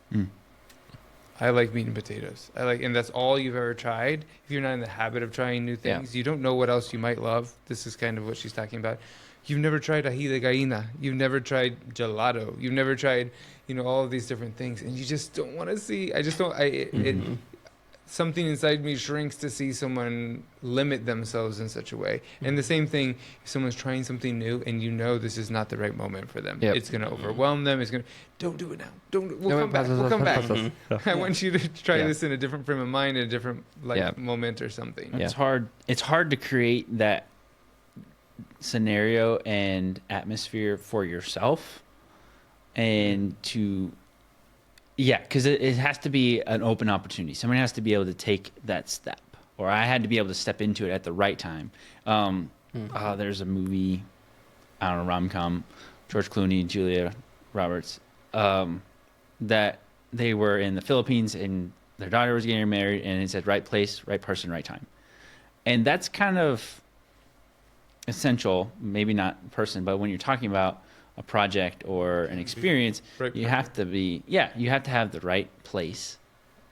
I like meat and potatoes. And that's all you've ever tried. If you're not in the habit of trying new things, you don't know what else you might love. This is kind of what she's talking about. You've never tried ají de gallina. You've never tried gelato. You've never tried, all of these different things, and you just don't want to see. Something inside me shrinks to see someone limit themselves in such a way. And the same thing, if someone's trying something new and this is not the right moment for them, it's going to overwhelm them. Don't do it now. We'll come back. I want you to try this in a different frame of mind, in a different moment or something. It's hard to create that scenario and atmosphere for yourself, and because it has to be an open opportunity. Someone has to be able to take that step, or I had to be able to step into it at the right time. There's a movie, I don't know, rom-com, George Clooney, Julia Roberts, that they were in the Philippines and their daughter was getting married, and it said right place, right person, right time. And that's kind of essential, maybe not person, but when you're talking about a project or an experience, Right you person. have to be, you have to have the right place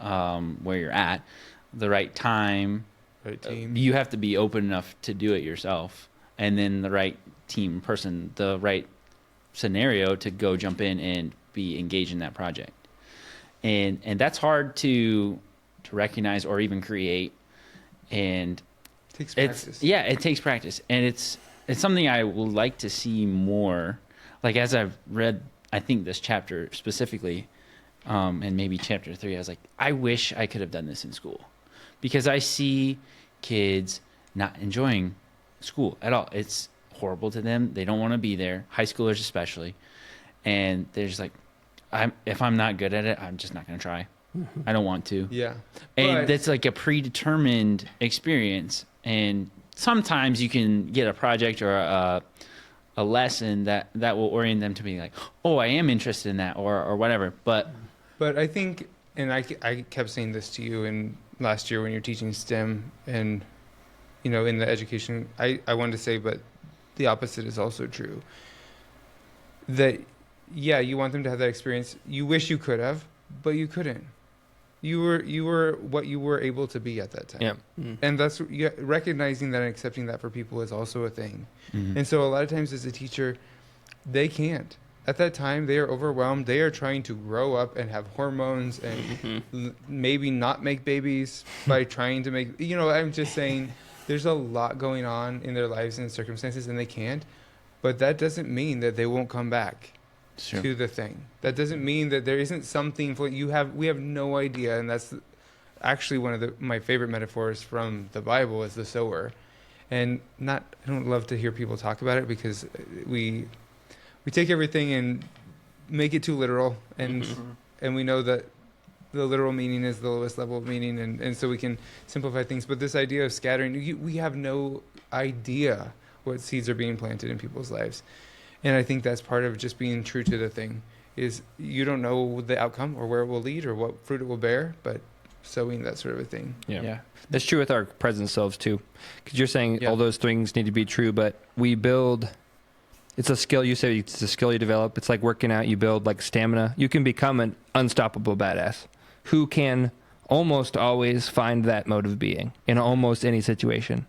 where you're at, the right time. Right team. You have to be open enough to do it yourself, and then the right team person, the right scenario to go jump in and be engaged in that project. And that's hard to recognize or even create. And Takes practice. it takes practice, and it's something I would like to see more. Like as I've read, I think this chapter specifically, and maybe chapter 3, I was like, I wish I could have done this in school, because I see kids not enjoying school at all. It's horrible to them. They don't want to be there. High schoolers especially, and they're just like, if I'm not good at it, I'm just not going to try. I don't want to. Yeah. And But- that's like a predetermined experience. And sometimes you can get a project or a lesson that will orient them to be like, oh, I am interested in that, or whatever. But I think, and I kept saying this to you in last year when you're teaching STEM and, in the education, I wanted to say, but the opposite is also true. That, yeah, you want them to have that experience. You wish you could have, but you couldn't. You were what you were able to be at that time. Yeah. And that's recognizing that and accepting that for people is also a thing. Mhm. And so a lot of times as a teacher, they can't. At that time, they are overwhelmed. They are trying to grow up and have hormones and maybe not make babies by trying to make, I'm just saying there's a lot going on in their lives and circumstances, and they can't. But that doesn't mean that they won't come back Sure. to the thing. That doesn't mean that there isn't something for we have no idea. And that's actually one of my favorite metaphors from the Bible is the sower. And I don't love to hear people talk about it because we take everything and make it too literal, and we know that the literal meaning is the lowest level of meaning, and so we can simplify things. But this idea of scattering, we have no idea what seeds are being planted in people's lives. And I think that's part of just being true to the thing, is you don't know the outcome or where it will lead or what fruit it will bear, but sowing that sort of a thing. Yeah. That's true with our present selves too. Because you're saying Yeah. all those things need to be true, but we build, it's a skill. You say it's a skill you develop. It's like working out. You build like stamina. You can become an unstoppable badass who can almost always find that mode of being in almost any situation.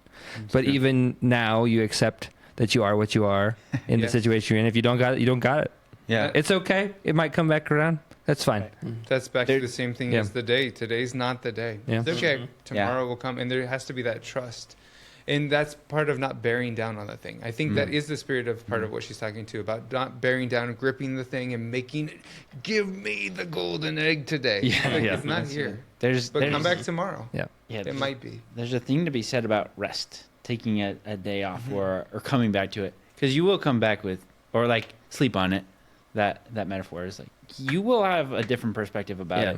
But even now you accept that you are what you are in the Yes. situation you're in. If you don't got it, you don't got it. Yeah. It's okay. It might come back around. That's fine. That's back There- to the same thing Yeah. as the day. Today's not the day. Yeah. It's okay. Mhm. Tomorrow will come, and there has to be that trust. And that's part of not bearing down on the thing. I think that is the spirit of part of what she's talking to, about not bearing down, gripping the thing and making it, give me the golden egg today. Yeah, Like, yeah. it's not here. There's But come back tomorrow. Yeah, It might be. There's a thing to be said about rest, taking a day off, or coming back to it, because you will come back with, or like sleep on it. That metaphor is like you will have a different perspective about Yeah. it,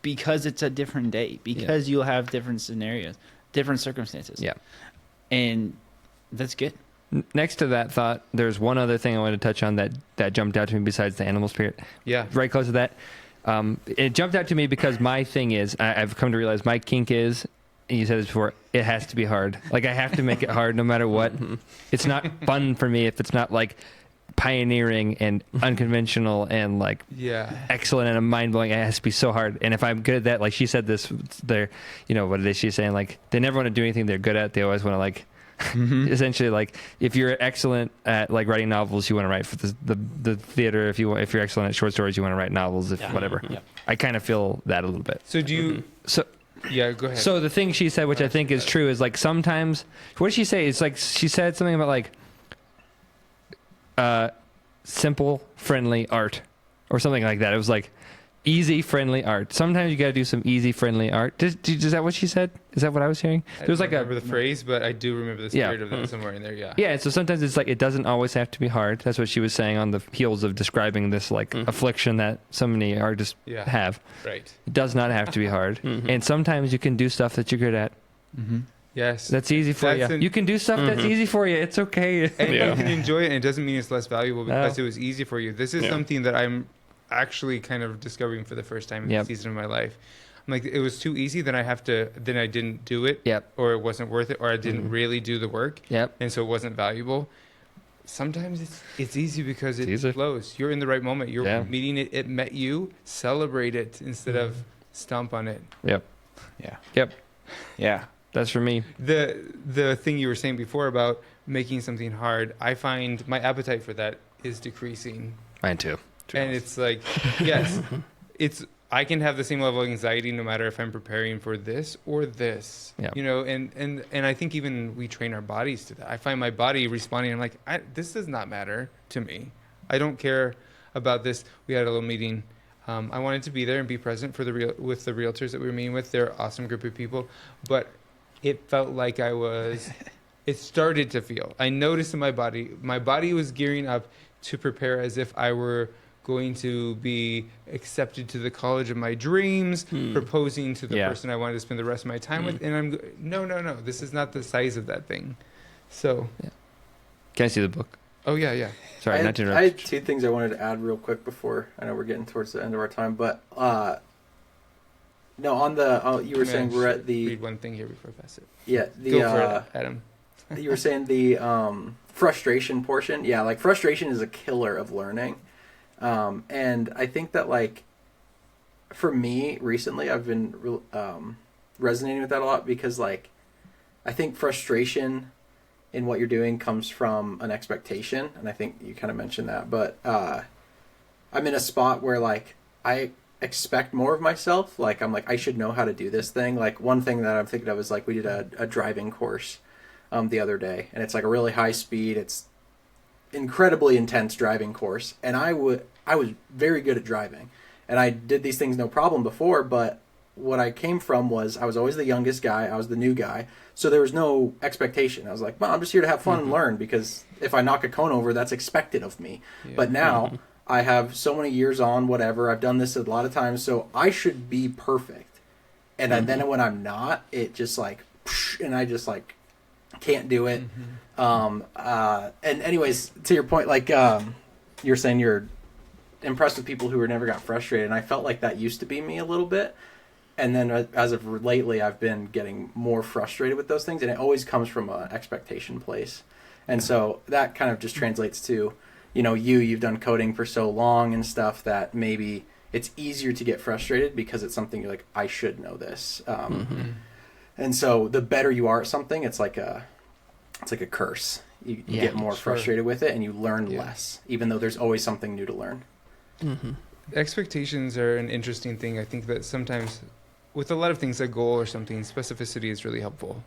because it's a different day, because you'll have different scenarios, different circumstances. Yeah. And that's good. Next to that thought, there's one other thing I wanted to touch on that jumped out to me besides the animal spirit. Yeah. Right close to that. It jumped out to me because my thing is, I've come to realize my kink is, and you said this before, it has to be hard. Like I have to make it hard no matter what. It's not fun for me if it's not like pioneering and unconventional and like Yeah. excellent and mind-blowing. It has to be so hard. And if I'm good at that, like she said this, they're, what is she saying? Like they never want to do anything they're good at. They always want to like, essentially like if you're excellent at like writing novels, you want to write for the theater. If you're excellent at short stories, you want to write novels, whatever. Yeah. I kind of feel that a little bit. So do you, So, yeah, go ahead. so the thing she said, which I think is true, is like sometimes, what did she say? It's like she said something about like simple, friendly art or something like that. It was like easy, friendly art. Sometimes you got to do some easy, friendly art. Is that what she said? Is that what I was hearing? I There was don't like remember the phrase, but I do remember the Yeah. spirit of that somewhere in there. Yeah. Yeah, so sometimes it's like it doesn't always have to be hard. That's what she was saying on the heels of describing this like affliction that so many artists Yeah. have. Right. It does not have to be hard. And sometimes you can do stuff that you're good at. Yes. That's easy for That's you. an- You can do stuff that's easy for you. It's okay. And Yeah. you can enjoy it, and it doesn't mean it's less valuable because No. it was easy for you. This is Yeah. something that I'm actually kind of discovering for the first time in Yep. the season of my life. I'm like, it was too easy. Then I didn't do it, Yep. or it wasn't worth it, or I didn't Mhm. really do the work, Yep. and so it wasn't valuable. Sometimes it's easy because it easy. flows. You're in the right moment. You're Yeah. meeting it. It met you. Celebrate it instead of stomp on it. Yep. Yeah. Yep. Yeah. That's for me. The thing you were saying before about making something hard, I find my appetite for that is decreasing. Mine too. And it's like, yes, I can have the same level of anxiety no matter if I'm preparing for this or this. Yeah. You know, and I think even we train our bodies to that. I find my body responding. I'm like, this does not matter to me. I don't care about this. We had a little meeting. I wanted to be there and be present for with the realtors that we were meeting with. They're an awesome group of people, but it felt like it started to feel. I noticed in my body was gearing up to prepare as if I were going to be accepted to the college of my dreams, proposing to the person I wanted to spend the rest of my time with. And no, this is not the size of that thing. So, Can I see the book? oh yeah. Sorry, not to I interrupt. had two things I wanted to add real quick before. I know we're getting towards the end of our time, but no, on the you were saying we're at the read one thing here before I pass it. yeah Go for it, Adam. you were saying the frustration portion. Yeah, like frustration is a killer of learning. And I think that, like, for me recently, I've been resonating with that a lot because, like, I think frustration in what you're doing comes from an expectation. And I think you kind of mentioned that, but I'm in a spot where, like, I expect more of myself. Like, I'm like, I should know how to do this thing. Like, one thing that I'm thinking of is, like, we did a driving course the other day, and it's like a really high speed, it's incredibly intense driving course, and I was very good at driving, and I did these things no problem before, but what I came from was I was always the youngest guy, I was the new guy, so there was no expectation. I was like, well, I'm just here to have fun and learn, because if I knock a cone over, that's expected of me. Yeah. But now I have so many years on, whatever, I've done this a lot of times, so I should be perfect, and then when I'm not, it just like, and I just like can't do it. And anyways, to your point, like you're saying you're impressed with people who never got frustrated, and I felt like that used to be me a little bit, and then as of lately I've been getting more frustrated with those things, and it always comes from an expectation place. And so that kind of just translates to, you've done coding for so long and stuff that maybe it's easier to get frustrated because it's something you're like, I should know this. And so the better you are at something, it's like a curse. You get more frustrated with it, and you learn less, even though there's always something new to learn. Expectations are an interesting thing. I think that sometimes with a lot of things, a goal or something, specificity is really helpful.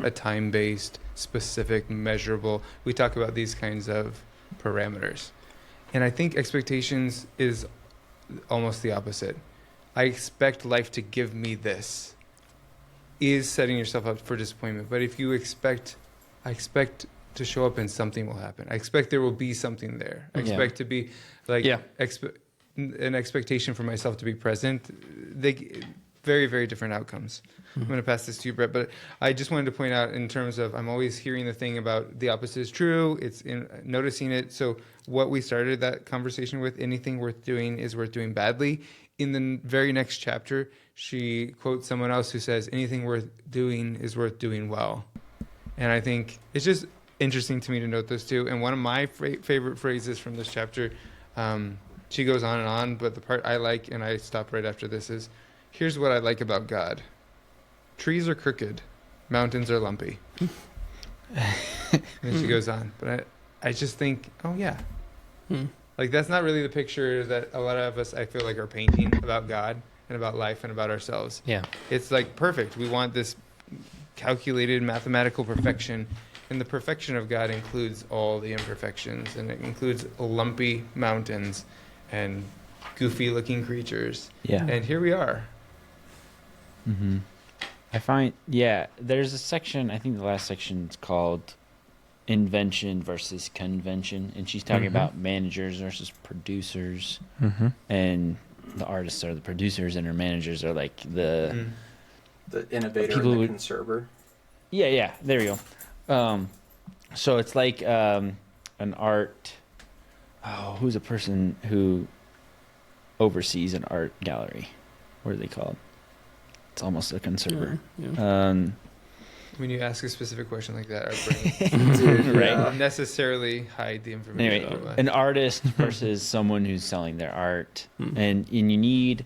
A time-based, specific, measurable. We talk about these kinds of parameters. And I think expectations is almost the opposite. I expect life to give me this. Is setting yourself up for disappointment. But if you I expect to show up and something will happen. I expect there will be something there. I expect to be like an expectation for myself to be present. Very, very different outcomes. I'm going to pass this to you, Brett, but I just wanted to point out in terms of, I'm always hearing the thing about the opposite is true. It's in noticing it. So what we started that conversation with, anything worth doing is worth doing badly. In the very next chapter, she quotes someone else who says, anything worth doing is worth doing well. And I think it's just interesting to me to note those two. And one of my favorite phrases from this chapter, she goes on and on, but the part I like, and I stop right after this, is, here's what I like about God. Trees are crooked. Mountains are lumpy. And then she goes on. But I just think, oh, yeah. Like, that's not really the picture that a lot of us, I feel like, are painting about God and about life and about ourselves. Yeah. It's like perfect. We want this calculated mathematical perfection. And the perfection of God includes all the imperfections. And it includes lumpy mountains and goofy-looking creatures. Yeah. And here we are. I find, there's a section, I think the last section is called invention versus convention, and she's talking about managers versus producers, and the artists are the producers and her managers are like the innovator people and the who, conserver. There you go. So it's like an art, who's a person who oversees an art gallery. What are they called? It's almost a conservator. Yeah. When you ask a specific question like that, our brains Dude, Right. yeah. necessarily hide the information. Anyway, from us. an artist versus someone who's selling their art, Hmm. and you need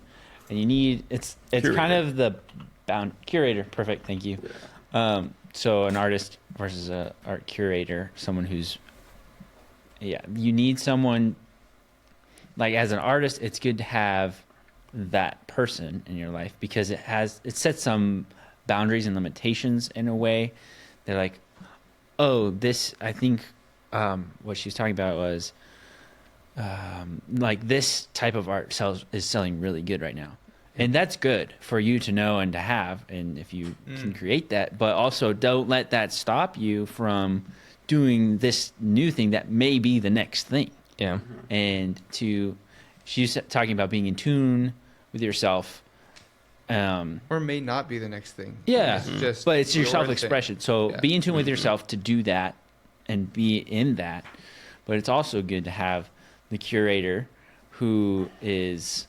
it's Curator. kind of the curator. Perfect, thank you. So an artist versus a art curator, someone who's you need someone like as an artist. It's good to have that person in your life because it sets some boundaries and limitations in a way. They're like, oh, this, I think what she was talking about was like this type of art is selling really good right now. And that's good for you to know and to have, and if you can create that, but also don't let that stop you from doing this new thing that may be the next thing. Yeah. And she's talking about being in tune with yourself. Or may not be the next thing. Yeah, It's just but it's your thing. self-expression. So Yeah. be in tune with yourself to do that and be in that. But it's also good to have the curator who is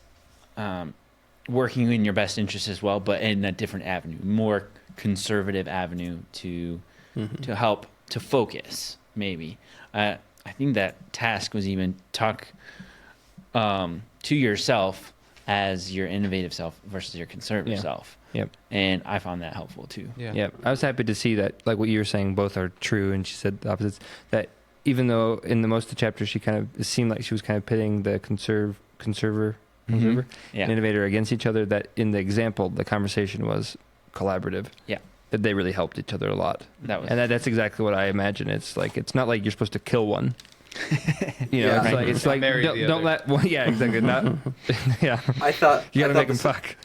working in your best interest as well, but in a different avenue, more conservative avenue to help to focus. Maybe I think that task was even talk to yourself as your innovative self versus your conservative self. Yep. And I found that helpful too. Yeah. Yeah, I was happy to see that, like what you were saying, both are true, and she said the opposites. That even though in the most of the chapters she kind of it seemed like she was kind of pitting the conserver, Yeah. and innovator against each other, that in the example the conversation was collaborative. Yeah. That they really helped each other a lot, That was and that's exactly what I imagine. It's like it's not like you're supposed to kill one. You know, Yeah. it's like Marry the don't other. let. Well, yeah, exactly. Not. Yeah. I thought You gotta I thought make them this- fuck,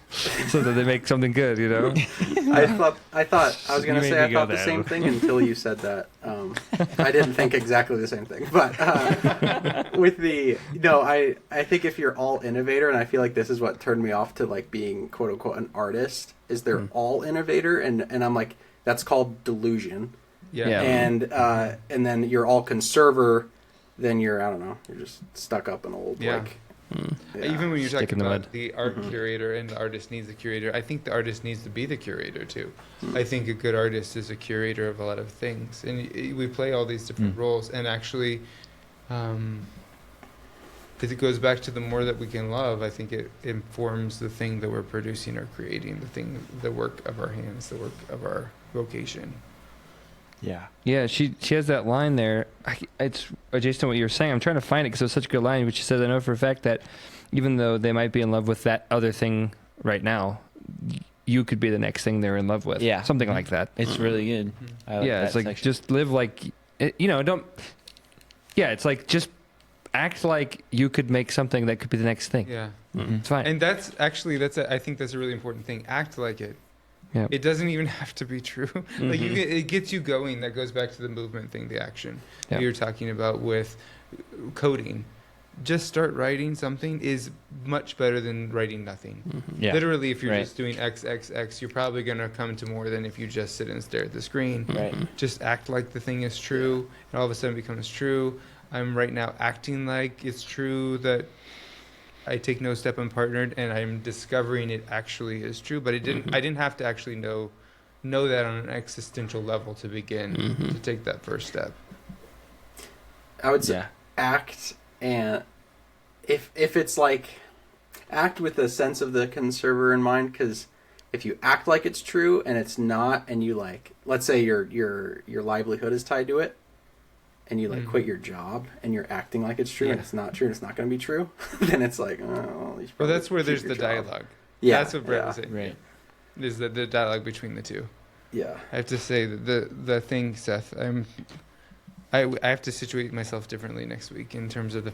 so that they make something good. You know. I thought I was gonna You made say I me go thought the there. same thing until you said that. I didn't think exactly the same thing, but with the I think if you're all innovator, and I feel like this is what turned me off to like being quote unquote an artist, is they're all innovator, and I'm like that's called delusion, Yeah. Yeah. and then you're all conserver, then you're I don't know, you're just stuck up and old Yeah. like. Yeah. Even when you're Stick talking in the about mud. the art curator and the artist needs a curator, I think the artist needs to be the curator too. I think a good artist is a curator of a lot of things, and we play all these different roles. And actually, if it goes back to the more that we can love, I think it informs the thing that we're producing or creating, the work of our hands, the work of our vocation. Yeah. Yeah, she has that line there. It's adjacent to what you were saying. I'm trying to find it because it was such a good line. But she says, "I know for a fact that even though they might be in love with that other thing right now, you could be the next thing they're in love with." Yeah. Something like that. It's really good. I like Yeah, that it's like section. just live like don't. Yeah, it's like just act like you could make something that could be the next thing. Yeah. It's fine. And I think that's a really important thing. Act like it. Yeah. It doesn't even have to be true. Like it gets you going. That goes back to the movement thing, the action Yeah. you're talking about with coding. Just start writing something is much better than writing nothing. Yeah. Literally, if you're Right. just doing X, X, X, you're probably going to come to more than if you just sit and stare at the screen. Right. Just act like the thing is true, and all of a sudden it becomes true. I'm right now acting like it's true that I take no step unpartnered, and I'm discovering it actually is true. But I didn't have to actually know that on an existential level to begin to take that first step. I would say Yeah. act, and if it's like act with a sense of the conserver in mind, because if you act like it's true and it's not, and you like, let's say your livelihood is tied to it, and you like quit your job and you're acting like it's true and it's not true and it's not going to be true, then it's like, oh, well, you should Well, probably that's where keep there's your the job. dialogue. Yeah, That's what Brett yeah, was saying. Right. Is the dialogue between the two. yeah. I have to say that the thing, Seth, I have to situate myself differently next week in terms of the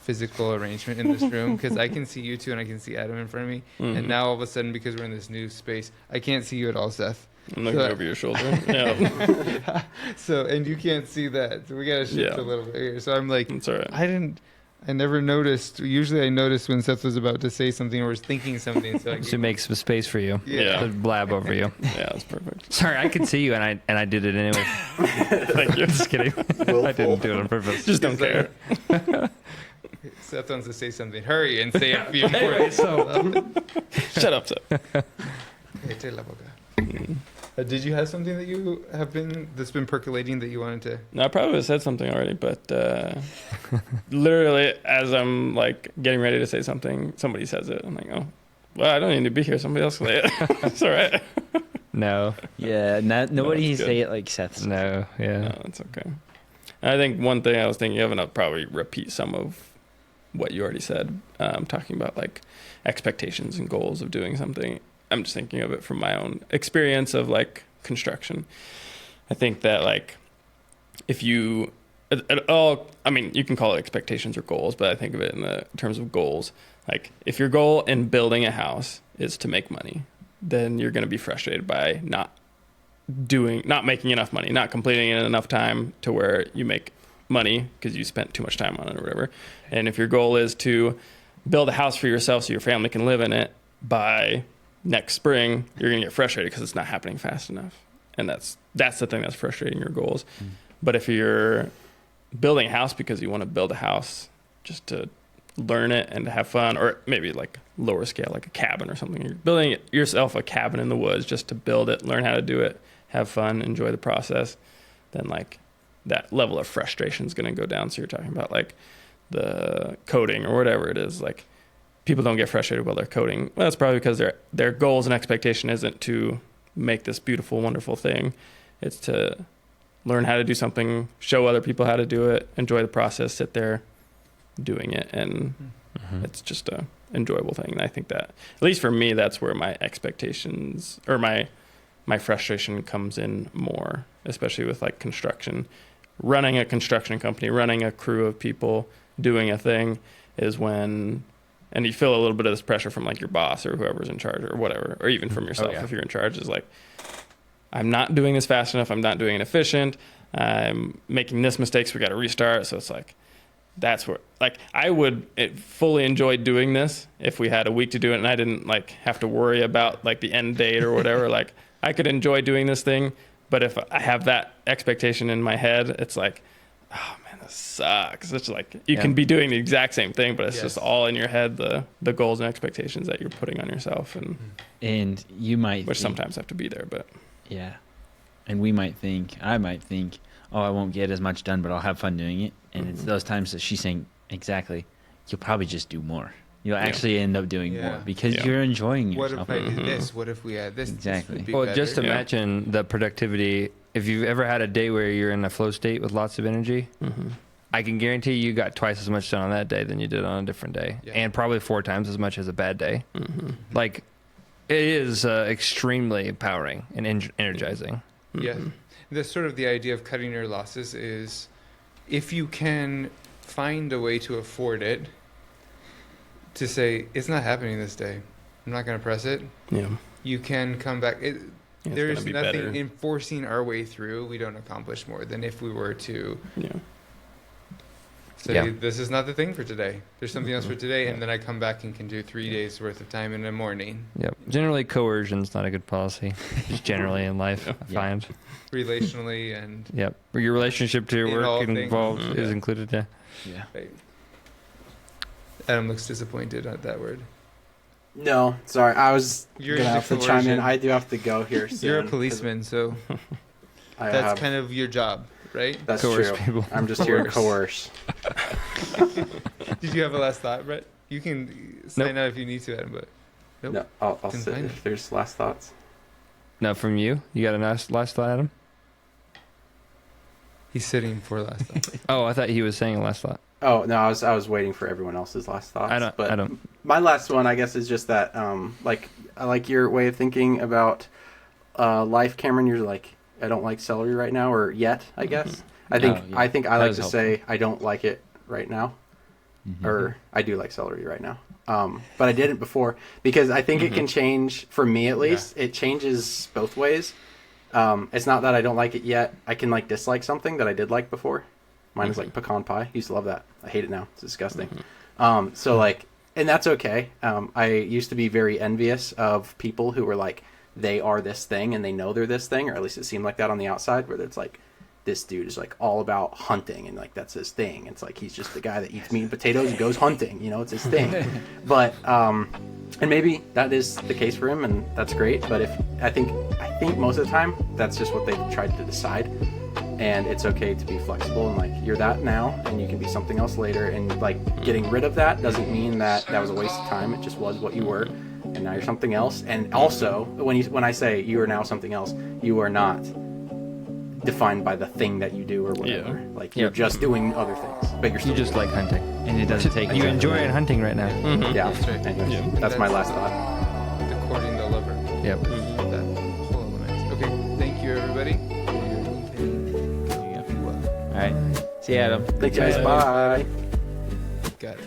physical arrangement in this room, because I can see you two and I can see Adam in front of me, and now all of a sudden, because we're in this new space, I can't see you at all, Seth. I'm looking over your shoulder. Yeah, So, and you can't see that, so we gotta shift Yeah. a little bit here. So I'm like, it's all right. I never noticed. Usually I noticed when Seth was about to say something or was thinking something. So I to make some space for you. Yeah. To blab over you. Yeah, that's perfect. Sorry, I could see you, and I did it anyway. Thank you. Just kidding. I didn't do it on purpose. Just don't care. Seth wants to say something. Hurry and say it before. Anyway, so Shut up, Seth. Cállate la boca. Did you have something that you have that's been percolating that you wanted to? No, I probably would have said something already, but literally as I'm like getting ready to say something, somebody says it. I'm like, oh, well, I don't need to be here. Somebody else can say it. It's all right. no, Yeah, nobody that's can good. say it like Seth's. no, yeah. No, it's okay. I think one thing I was thinking of, and I'll probably repeat some of what you already said, talking about like expectations and goals of doing something. I'm just thinking of it from my own experience of like construction. I think that like if you I mean, you can call it expectations or goals, but I think of it in the terms of goals. Like if your goal in building a house is to make money, then you're going to be frustrated by not making enough money, not completing it in enough time to where you make money because you spent too much time on it or whatever. And if your goal is to build a house for yourself so your family can live in it by next spring, you're going to get frustrated because it's not happening fast enough. And that's the thing that's frustrating your goals. But if you're building a house because you want to build a house just to learn it and to have fun, or maybe like lower scale, like a cabin or something, you're building yourself a cabin in the woods just to build it, learn how to do it, have fun, enjoy the process, then like that level of frustration is going to go down. So you're talking about like the coding or whatever it is, like people don't get frustrated while they're coding. Well, that's probably because their goals and expectation isn't to make this beautiful, wonderful thing. It's to learn how to do something, show other people how to do it, enjoy the process, sit there doing it. And it's just a enjoyable thing. And I think that, at least for me, that's where my expectations or my frustration comes in more, especially with like construction. Running a construction company, running a crew of people, doing a thing is when... And you feel a little bit of this pressure from like your boss or whoever's in charge or whatever, or even from yourself if you're in charge, is like, I'm not doing this fast enough. I'm not doing it efficient. I'm making this mistakes. We got to restart. So it's like, that's where, like, I would fully enjoy doing this if we had a week to do it and I didn't like have to worry about like the end date or whatever. Like I could enjoy doing this thing, but if I have that expectation in my head, it's like, oh man, this sucks. It's like you can be doing the exact same thing, but it's just all in your head, the goals and expectations that you're putting on yourself, And you might which think, sometimes have to be there, but yeah. And I might think, oh, I won't get as much done, but I'll have fun doing it. And it's those times that she's saying, exactly, you'll probably just do more. You'll actually end up doing more because you're enjoying What yourself. if I did this? What if we had this? Exactly. This would be Well, better. just imagine the productivity. If you've ever had a day where you're in a flow state with lots of energy, I can guarantee you got twice as much done on that day than you did on a different day, and probably 4 times as much as a bad day. Like, it is extremely empowering and energizing. Yeah. The sort of the idea of cutting your losses is if you can find a way to afford it, to say, it's not happening this day, I'm not going to press it. yeah, You can come back. There's be nothing better. in forcing our way through. We don't accomplish more than if we were to say, this is not the thing for today. There's something else for today. And then I come back and can do 3 days worth of time in the morning. Yep. Generally, coercion's not a good policy. Just generally in life, I find. Relationally and Yep. Your relationship to your In all work things. involved is included. Yeah. Yeah. right. Adam looks disappointed at that word. No, sorry, I was You're gonna have to into chime in. coercion. I do have to go here soon. You're a 'cause policeman, so I that's have- kind of your job, right? that's Coerce true. people. I'm just here to coerce. Did you have a last thought, Brett? You can sign out if you need to, Adam, but nope. No, I'll Didn't sit find if there's last thoughts. No, from you? You got a nice last thought, Adam? He's sitting for last thought. Oh, I thought he was saying a last thought. Oh no, I was waiting for everyone else's last thoughts. I don't. My last one, I guess, is just that like I like your way of thinking about life, Cameron. You're like, I don't like celery right now, or yet, I guess. I think I That like was to say I don't like it right now, or I do like celery right now. But I didn't before because I think it can change for me at least. It changes both ways. It's not that I don't like it yet. I can like dislike something that I did like before. Mine is like pecan pie. Used to love that. I hate it now. It's disgusting. So like, and that's okay. I used to be very envious of people who were like, they are this thing and they know they're this thing, or at least it seemed like that on the outside, where it's like, this dude is like all about hunting and like that's his thing. It's like he's just the guy that eats meat and potatoes and goes hunting, you know, it's his thing. But and maybe that is the case for him, and that's great. But I think most of the time that's just what they've tried to decide, and it's okay to be flexible and like you're that now, and you can be something else later. And like getting rid of that doesn't mean that was a waste of time. It just was what you were, and now you're something else. And also, when I say you are now something else, you are not defined by the thing that you do or whatever. Like you're just doing other things, but you're still You just like hunting. And it doesn't take You enjoy hunting right now. Yeah, That's right. Anyways, Yeah. that's my last thought. The courting the lover. Yep. That whole element. Okay, thank you everybody. All right. See you, Adam. Thanks guys. Bye. Got it.